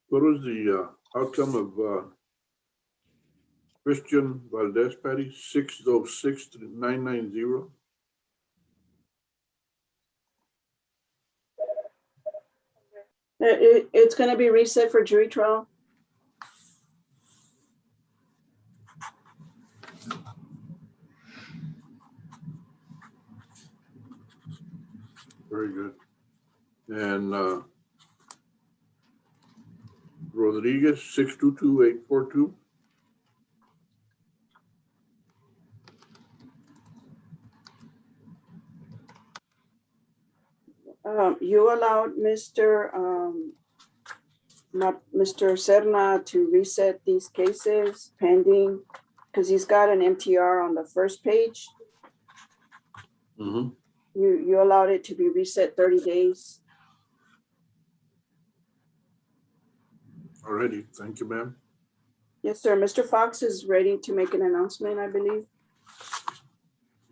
C: What was the outcome of Christian Valdez, Patty, 606-990?
D: It's going to be reset for jury trial.
C: Very good. And Rodriguez, 622-842.
D: You allowed Mr. Serna to reset these cases pending, because he's got an MTR on the first page.
C: Mm-hmm.
D: You allowed it to be reset 30 days.
C: Alrighty, thank you, ma'am.
D: Yes, sir. Mr. Fox is ready to make an announcement, I believe.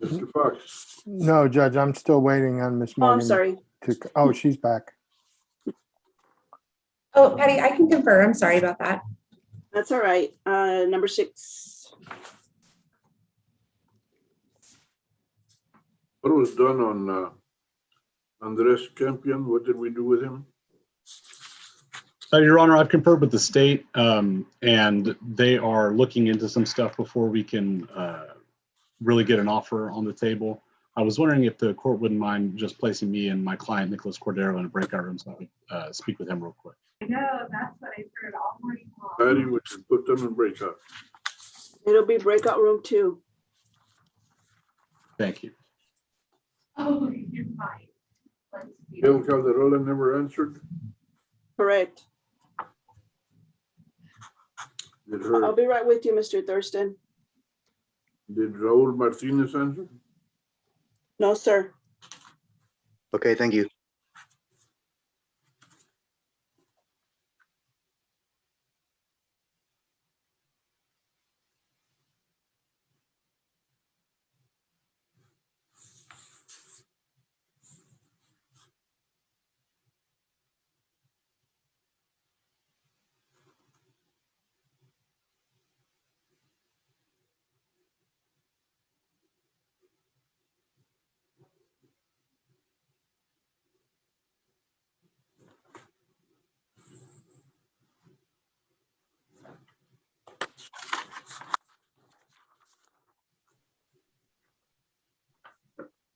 C: Mr. Fox.
X: No, Judge, I'm still waiting on Miss
D: Oh,
X: Morgan.
D: I'm sorry.
X: Oh, she's back.
M: Oh, Patty, I can confirm. I'm sorry about that.
D: That's all right. Number 6.
C: What was done on Andres Campion? What did we do with him?
J: Your Honor, I've conferred with the state, and they are looking into some stuff before we can really get an offer on the table. I was wondering if the court wouldn't mind just placing me and my client, Nicholas Cordero, in a breakout room so I could speak with him real quick.
V: I know, that's what I heard all morning long.
C: Patty, we should put them in breakout.
D: It'll be breakout room 2.
J: Thank you.
V: Oh, you're fine. Let's see.
C: Bill Calderola never answered.
D: Correct. I'll be right with you, Mr. Thurston.
C: Did Raul Martinez answer?
D: No, sir.
K: Okay, thank you.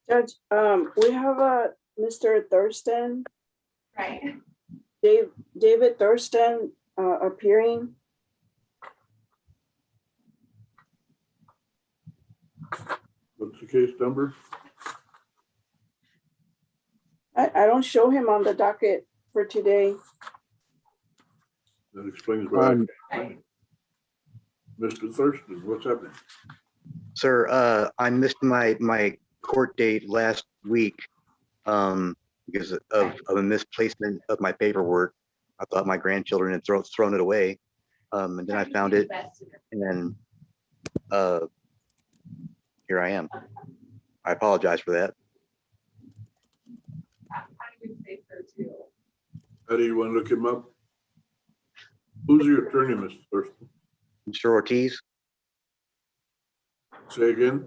D: Judge, we have a Mr. Thurston.
V: Right.
D: David Thurston appearing.
C: What's the case number?
D: I don't show him on the docket for today.
C: That explains why. Mr. Thurston, what's happening?
K: Sir, I missed my court date last week because of a misplacement of my paperwork. I thought my grandchildren had thrown it away. And then I found it, and then here I am. I apologize for that.
V: I would say so too.
C: How do you want to look him up? Who's your attorney, Mr. Thurston?
K: Mr. Ortiz?
C: Say again?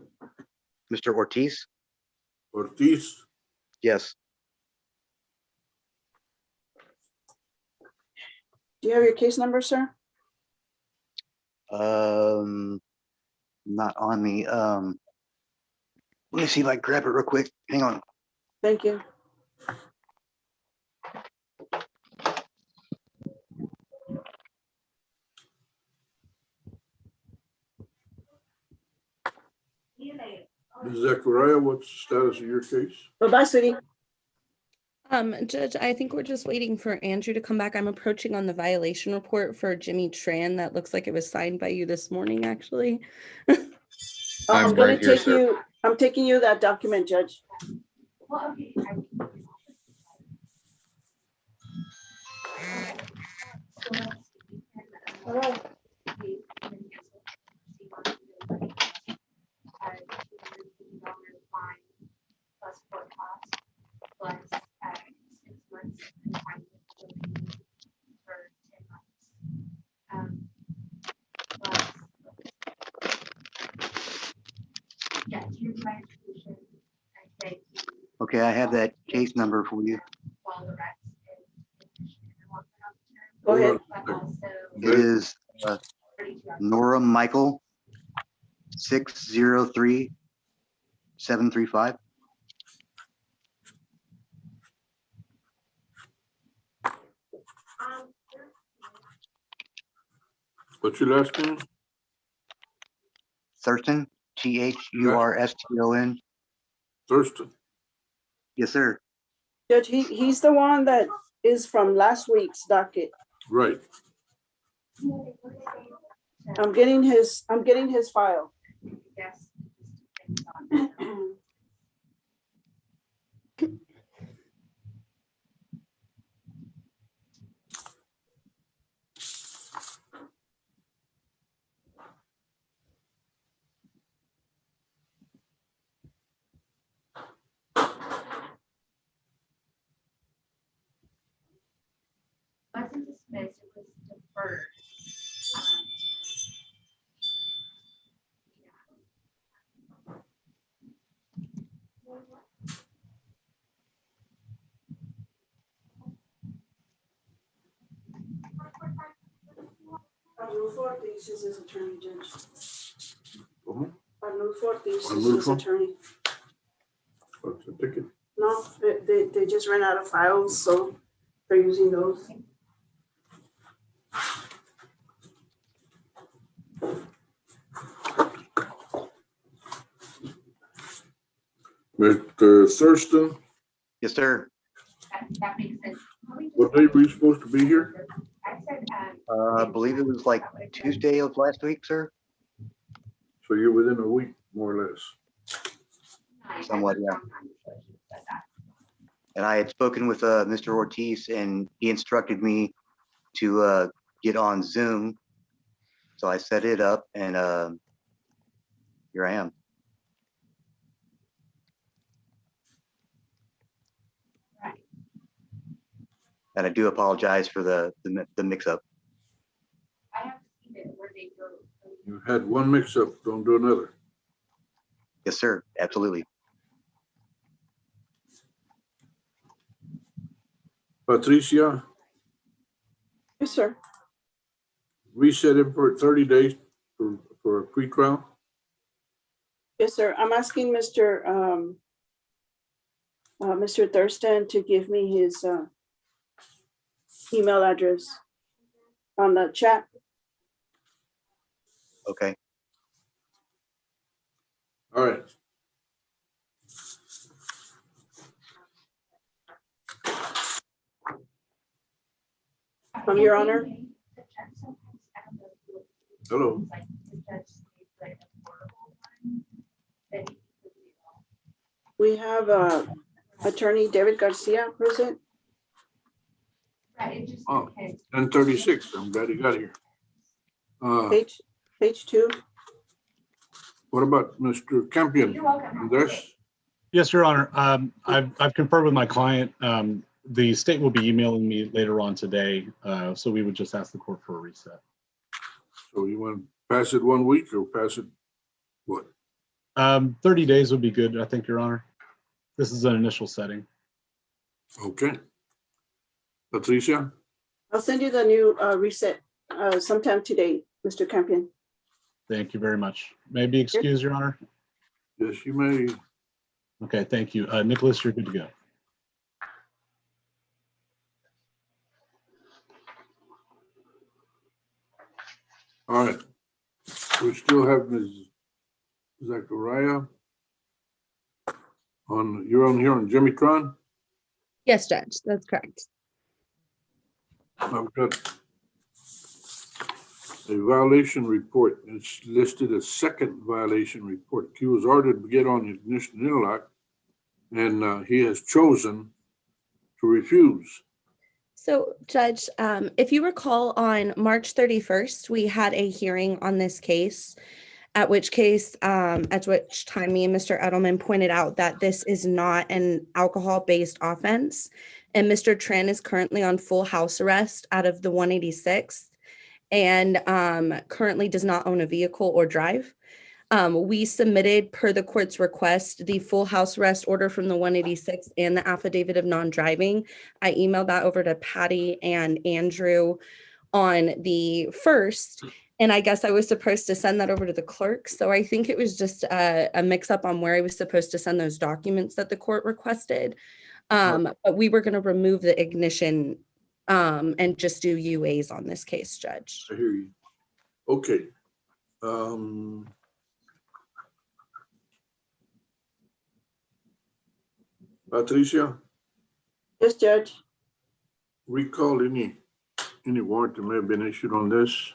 K: Mr. Ortiz?
C: Ortiz?
K: Yes.
D: Do you have your case number, sir?
K: Not on me. Let me see if I can grab it real quick. Hang on.
D: Thank you.
C: Ms. Zachariah, what's the status of your case?
D: Bye-bye, sweetie.
O: Judge, I think we're just waiting for Andrew to come back. I'm approaching on the violation report for Jimmy Tran. That looks like it was signed by you this morning, actually.
B: I'm
D: gonna
B: right here,
D: take
B: sir.
D: you. I'm taking you that document, Judge.
V: Well, okay. Plus court costs, plus 6 months confinement for 10 months. Yeah, here's my solution. I say
K: Okay, I have that case number for you.
V: follow the rest.
D: Go ahead.
K: It is Nora Michael 603-735.
C: What's your last name?
K: Thurston, Thurston.
C: Thurston.
K: Yes, sir.
D: Judge, he's the one that is from last week's docket.
C: Right.
D: I'm getting his file.
V: Yes. Wasn't dismissed, it was deferred.
D: Arnulfo Ortiz is his attorney, Judge. Arnulfo Ortiz is his
C: Arnulfo?
D: attorney.
C: What's the ticket?
D: No, they just ran out of files, so they're using those.
C: Mr. Thurston,
K: Yes, sir.
V: That makes sense.
C: what day were you supposed to be here?
V: I said,
K: I believe it was like Tuesday of last week, sir.
C: So you're within a week, more or less.
K: Somewhat, yeah. And I had spoken with Mr. Ortiz, and he instructed me to get on Zoom. So I set it up, and here I am. And I do apologize for the mix-up.
V: I have seen it where they go.
C: You had one mix-up, don't do another.
K: Yes, sir. Absolutely.
C: Patricia,
D: Yes, sir.
C: reset it for 30 days for a pre-trial.
D: Yes, sir. I'm asking Mr. Mr. Thurston to give me his email address on the chat.
K: Okay.
C: All right.
D: Your Honor.
C: Hello.
D: We have Attorney David Garcia present.
C: Oh, 10:36. I'm glad you got here.
D: Page 2.
C: What about Mr. Campion? There's
J: Yes, Your Honor. I've confirmed with my client. The state will be emailing me later on today, so we would just ask the court for a reset.
C: So you want to pass it 1 week or pass it what?
J: 30 days would be good, I think, Your Honor. This is an initial setting.
C: Okay. Patricia?
D: I'll send you the new reset sometime today, Mr. Campion.
J: Thank you very much. May I be excused, Your Honor?
C: Yes, you may.
J: Okay, thank you. Nicholas, you're good to go.
C: All right. We still have Ms. Zachariah on, you're on here on Jimmy Tron?
O: Yes, Judge, that's correct.
C: I've got a violation report. It's listed as second violation report. He was ordered to get on the ignition interlock and he has chosen to refuse.
O: So, Judge, if you recall, on March 31st, we had a hearing on this case, at which time me and Mr. Edelman pointed out that this is not an alcohol-based offense, and Mr. Tran is currently on full house arrest out of the 186th, and currently does not own a vehicle or drive. We submitted, per the court's request, the full house arrest order from the 186 and the affidavit of non-driving. I emailed that over to Patty and Andrew on the 1st, and I guess I was supposed to send that over to the clerk. So I think it was just a mix-up on where I was supposed to send those documents that the court requested. But we were going to remove the ignition and just do UAs on this case, Judge.
C: I hear you. Okay. Patricia?
D: Yes, Judge.
C: Recall any warrant that may have been issued on this?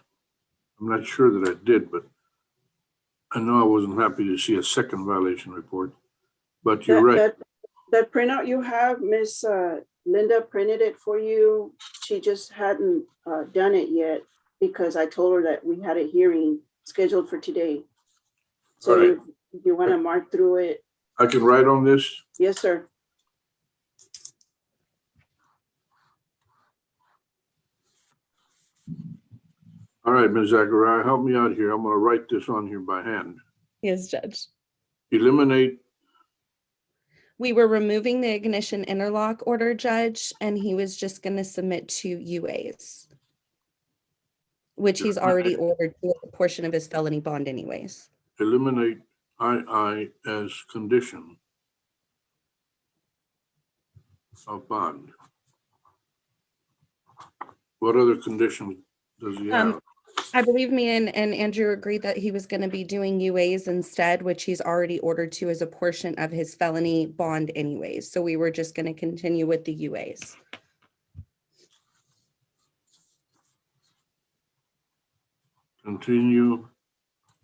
C: I'm not sure that I did, but I know I wasn't happy to see a second violation report, but you're right.
D: That printout you have, Miss Linda printed it for you. She just hadn't done it yet because I told her that we had a hearing scheduled for today. So
C: Right.
D: if you want to mark through it.
C: I can write on this?
D: Yes, sir.
C: All right, Ms. Zachariah, help me out here. I'm going to write this on here by hand.
O: Yes, Judge.
C: Eliminate.
O: We were removing the ignition interlock order, Judge, and he was just going to submit 2 UAs, which he's already ordered to a portion of his felony bond anyways.
C: Eliminate II as condition of bond. What other conditions does he have?
O: I believe me and Andrew agreed that he was going to be doing UAs instead, which he's already ordered to as a portion of his felony bond anyways. So we were just going to continue with the UAs.
C: Continue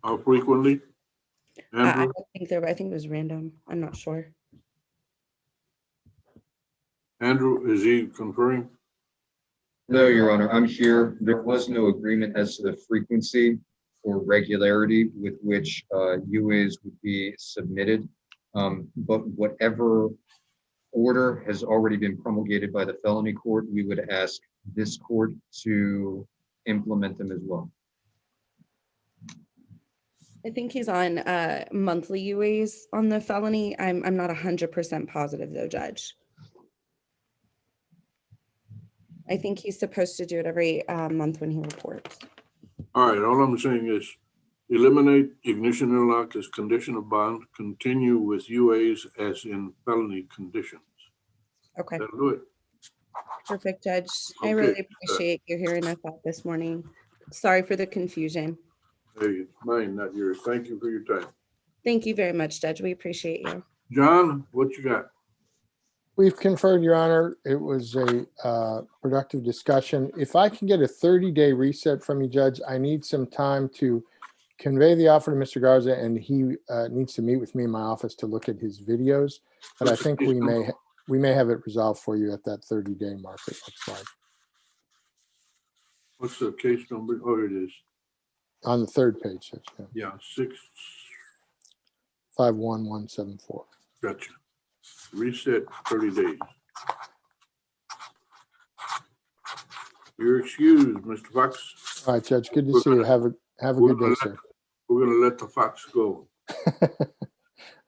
C: how frequently?
O: I don't think I think it was random. I'm not sure.
C: Andrew, is he conferring?
B: No, Your Honor, I'm here. There was no agreement as to the frequency or regularity with which UAs would be submitted. But whatever order has already been promulgated by the felony court, we would ask this court to implement them as well.
O: I think he's on monthly UAs on the felony. I'm not 100% positive though, Judge. I think he's supposed to do it every month when he reports.
C: All right, all I'm saying is eliminate ignition interlock as condition of bond, continue with UAs as in felony conditions.
O: Okay,
C: That'll do it.
O: perfect, Judge. I
C: Okay.
O: really appreciate you hearing us out this morning. Sorry for the confusion.
C: Hey, it's mine, not yours. Thank you for your time.
O: Thank you very much, Judge. We appreciate you.
C: John, what you got?
X: We've conferred, Your Honor. It was a productive discussion. If I can get a 30-day reset from you, Judge, I need some time to convey the offer to Mr. Garza, and he needs to meet with me in my office to look at his videos. But I think we may have it resolved for you at that 30-day mark, it looks like.
C: What's the case number? Oh, here it is.
X: On the third page, Judge.
C: Yeah, 6.
X: 51174.
C: Gotcha. Reset 30 days. You're excused, Mr. Fox.
X: All right, Judge, good to see you. Have a good day, sir.
C: We're gonna let the fox go.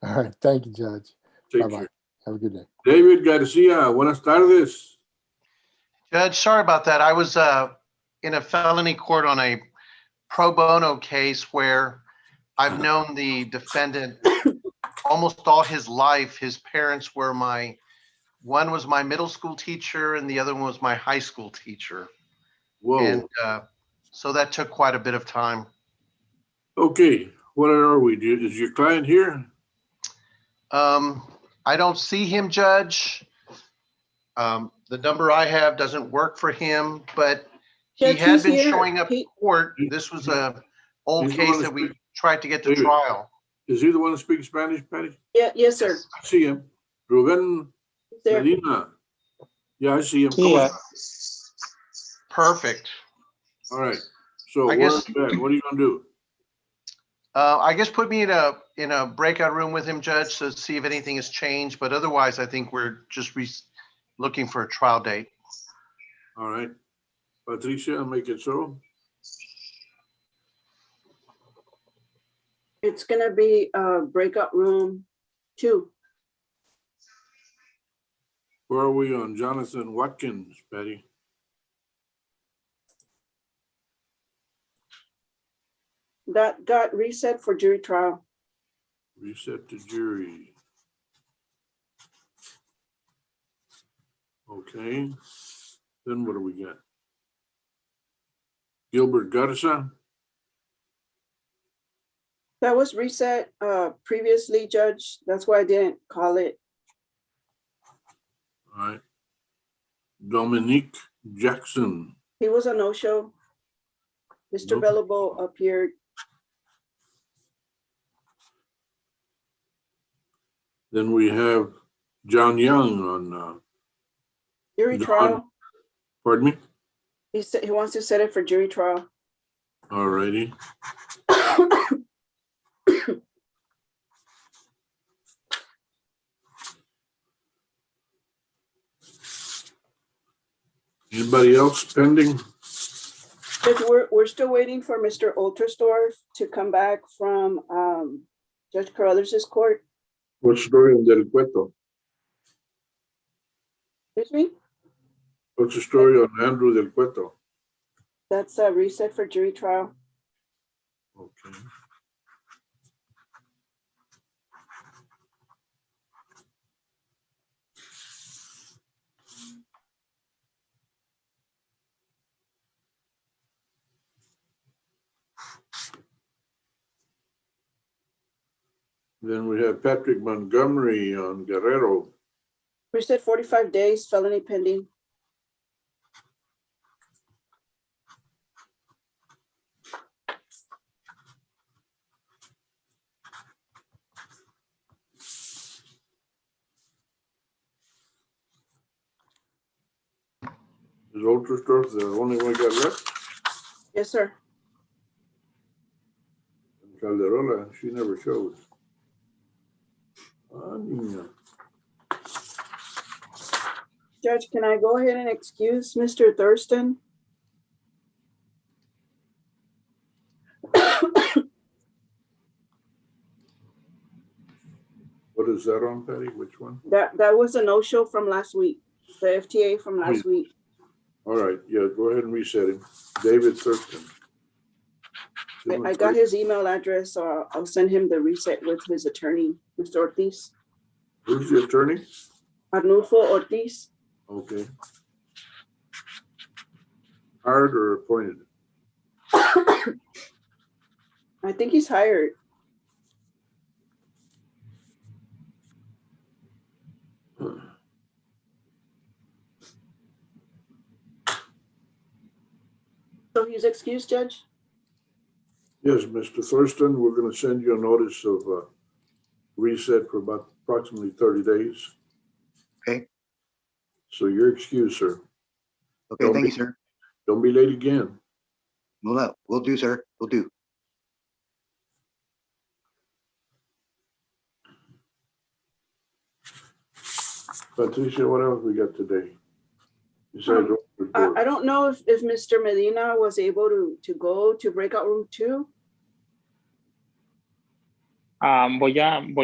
X: All right, thank you, Judge.
C: Take
X: Bye-bye.
C: care.
X: Have a good day.
C: David Garcia, buenas tardes.
P: Judge, sorry about that. I was in a felony court on a pro bono case where I've known the defendant almost all his life. His parents were one was my middle school teacher and the other one was my high school teacher.
C: Whoa.
P: And so that took quite a bit of time.
C: Okay, what are we? Is your client here?
P: I don't see him, Judge. The number I have doesn't work for him, but he
D: Judge,
P: had
D: he's
P: been
D: here.
P: showing up in court. This was a old
C: He's the one
P: case
C: that
P: that we
C: speaks-
P: tried to get to
C: David,
P: trial.
C: Is he the one that speaks Spanish, Patty?
D: Yeah, yes, sir.
C: I see him. Ruben
D: There.
C: Medina. Yeah, I see him.
P: Yeah. Perfect.
C: All right. So
P: I
C: where
P: guess-
C: are you at? What are you gonna do?
P: I guess put me in a breakout room with him, Judge, to see if anything has changed. But otherwise, I think we're just looking for a trial date.
C: All right. Patricia, make it so.
D: It's gonna be breakout room 2.
C: Where are we on Jonathan Watkins, Patty?
D: That got reset for jury trial.
C: Reset to jury. Okay. Then what do we got? Gilbert Garza.
D: That was reset previously, Judge. That's why I didn't call it.
C: All right. Dominique Jackson.
D: He was a no-show. Mr.
C: Nope.
D: Bellabo appeared.
C: Then we have John Young on
D: Jury trial.
C: pardon me?
D: He said he wants to set it for jury trial.
C: All righty. Anybody else pending?
D: Judge, we're still waiting for Mr. Oltersdorf to come back from Judge Carruthers' court.
C: What story on Del Cueto?
D: Excuse me?
C: What's the story on Andrew Del Cueto?
D: That's reset for jury trial.
C: Okay. Then we have Patrick Montgomery on Guerrero.
D: Reset 45 days, felony pending.
C: Is Oltersdorf the only one got left?
D: Yes, sir.
C: And Calderola, she never shows. Niña.
D: Judge, can I go ahead and excuse Mr. Thurston?
C: What is that on, Patty? Which one?
D: That was a no-show from last week, the FTA from last week.
C: All right, yeah, go ahead and reset him. David Thurston.
D: I got his email address, so I'll send him the reset with his attorney, Mr. Ortiz.
C: Who's the attorney?
D: Arnulfo Ortiz.
C: Okay. Hired or appointed?
D: I think he's hired. So he's excused, Judge?
C: Yes, Mr. Thurston, we're going to send you a notice of reset for about approximately 30 days.
K: Okay.
C: So you're excused, sir.
K: Okay, thank you, sir.
C: Don't be late again.
K: We'll do, sir. We'll do.
C: Patricia, what else we got today? Besides
D: I don't know if Mr. Medina was able to go to breakout room 2.
F: Voy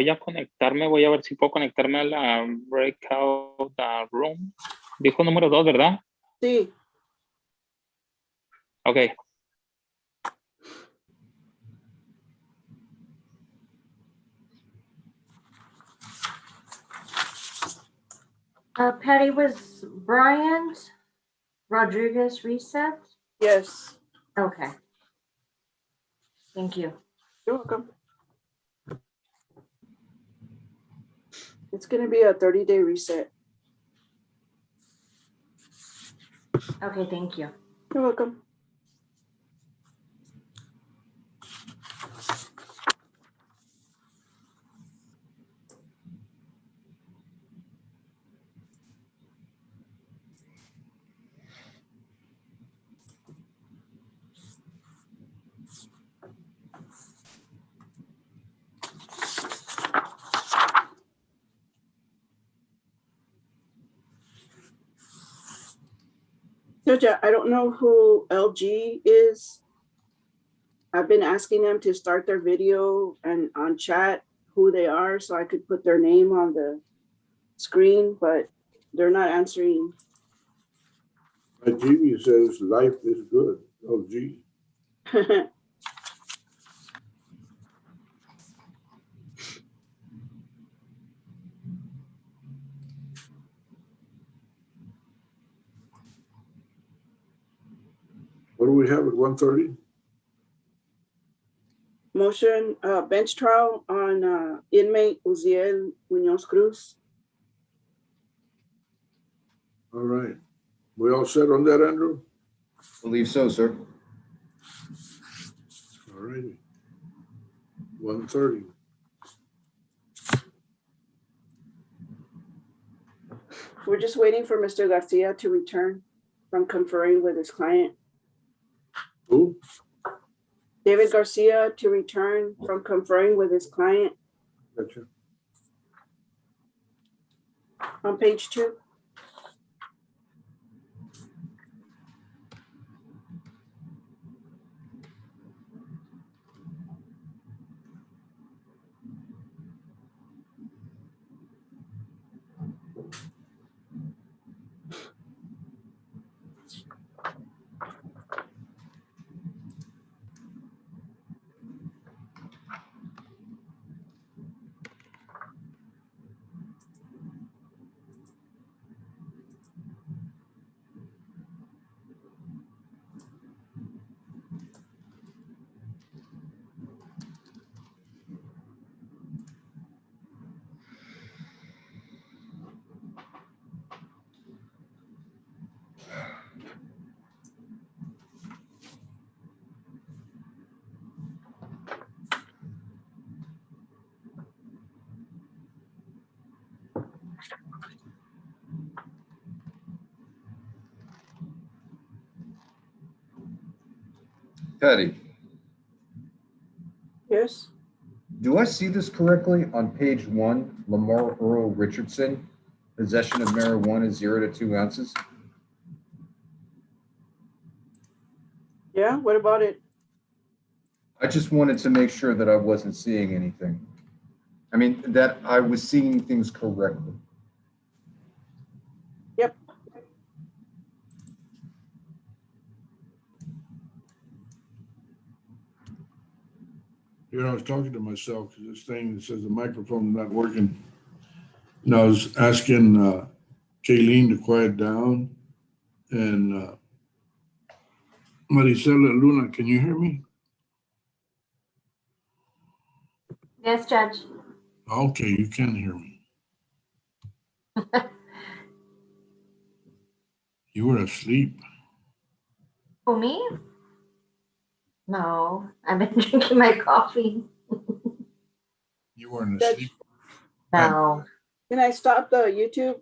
F: a conectarme, voy a ver si puedo conectarme a la breakout room. Dijo número 2, ¿verdad?
D: Sí.
F: Ok.
V: Patty, was Brian Rodriguez reset?
D: Yes.
V: Okay. Thank you.
D: You're welcome. It's going to be a 30-day reset.
V: Okay, thank you.
D: You're welcome. Judge, I don't know who LG is. I've been asking them to start their video and on chat who they are so I could put their name on the screen, but they're not answering.
C: My TV says life is good. Oh, gee. What do we have at 1:30?
D: Motion, bench trial on inmate Uziel Munoz Cruz.
C: All right. We all set on that, Andrew?
B: Believe so, sir.
C: All righty. 1:30.
D: We're just waiting for Mr. Garcia to return from conferring with his client.
C: Who?
D: David Garcia to return from conferring with his client.
C: Gotcha.
D: On page 2.
B: Patty,
D: Yes.
B: do I see this correctly? On page 1, Lamar Earl Richardson, possession of marijuana 0 to 2 ounces.
D: Yeah, what about it?
B: I just wanted to make sure that I wasn't seeing anything. I mean, that I was seeing things correctly.
D: Yep.
C: You know, I was talking to myself because this thing that says the microphone's not working. And I was asking Kayleen to quiet down. And Maricela Luna, can you hear me?
V: Yes, Judge.
C: Okay, you can hear me. You were asleep.
V: Who, me? No, I've been drinking my coffee.
C: You weren't
D: Judge,
C: asleep.
V: No.
D: can I stop the YouTube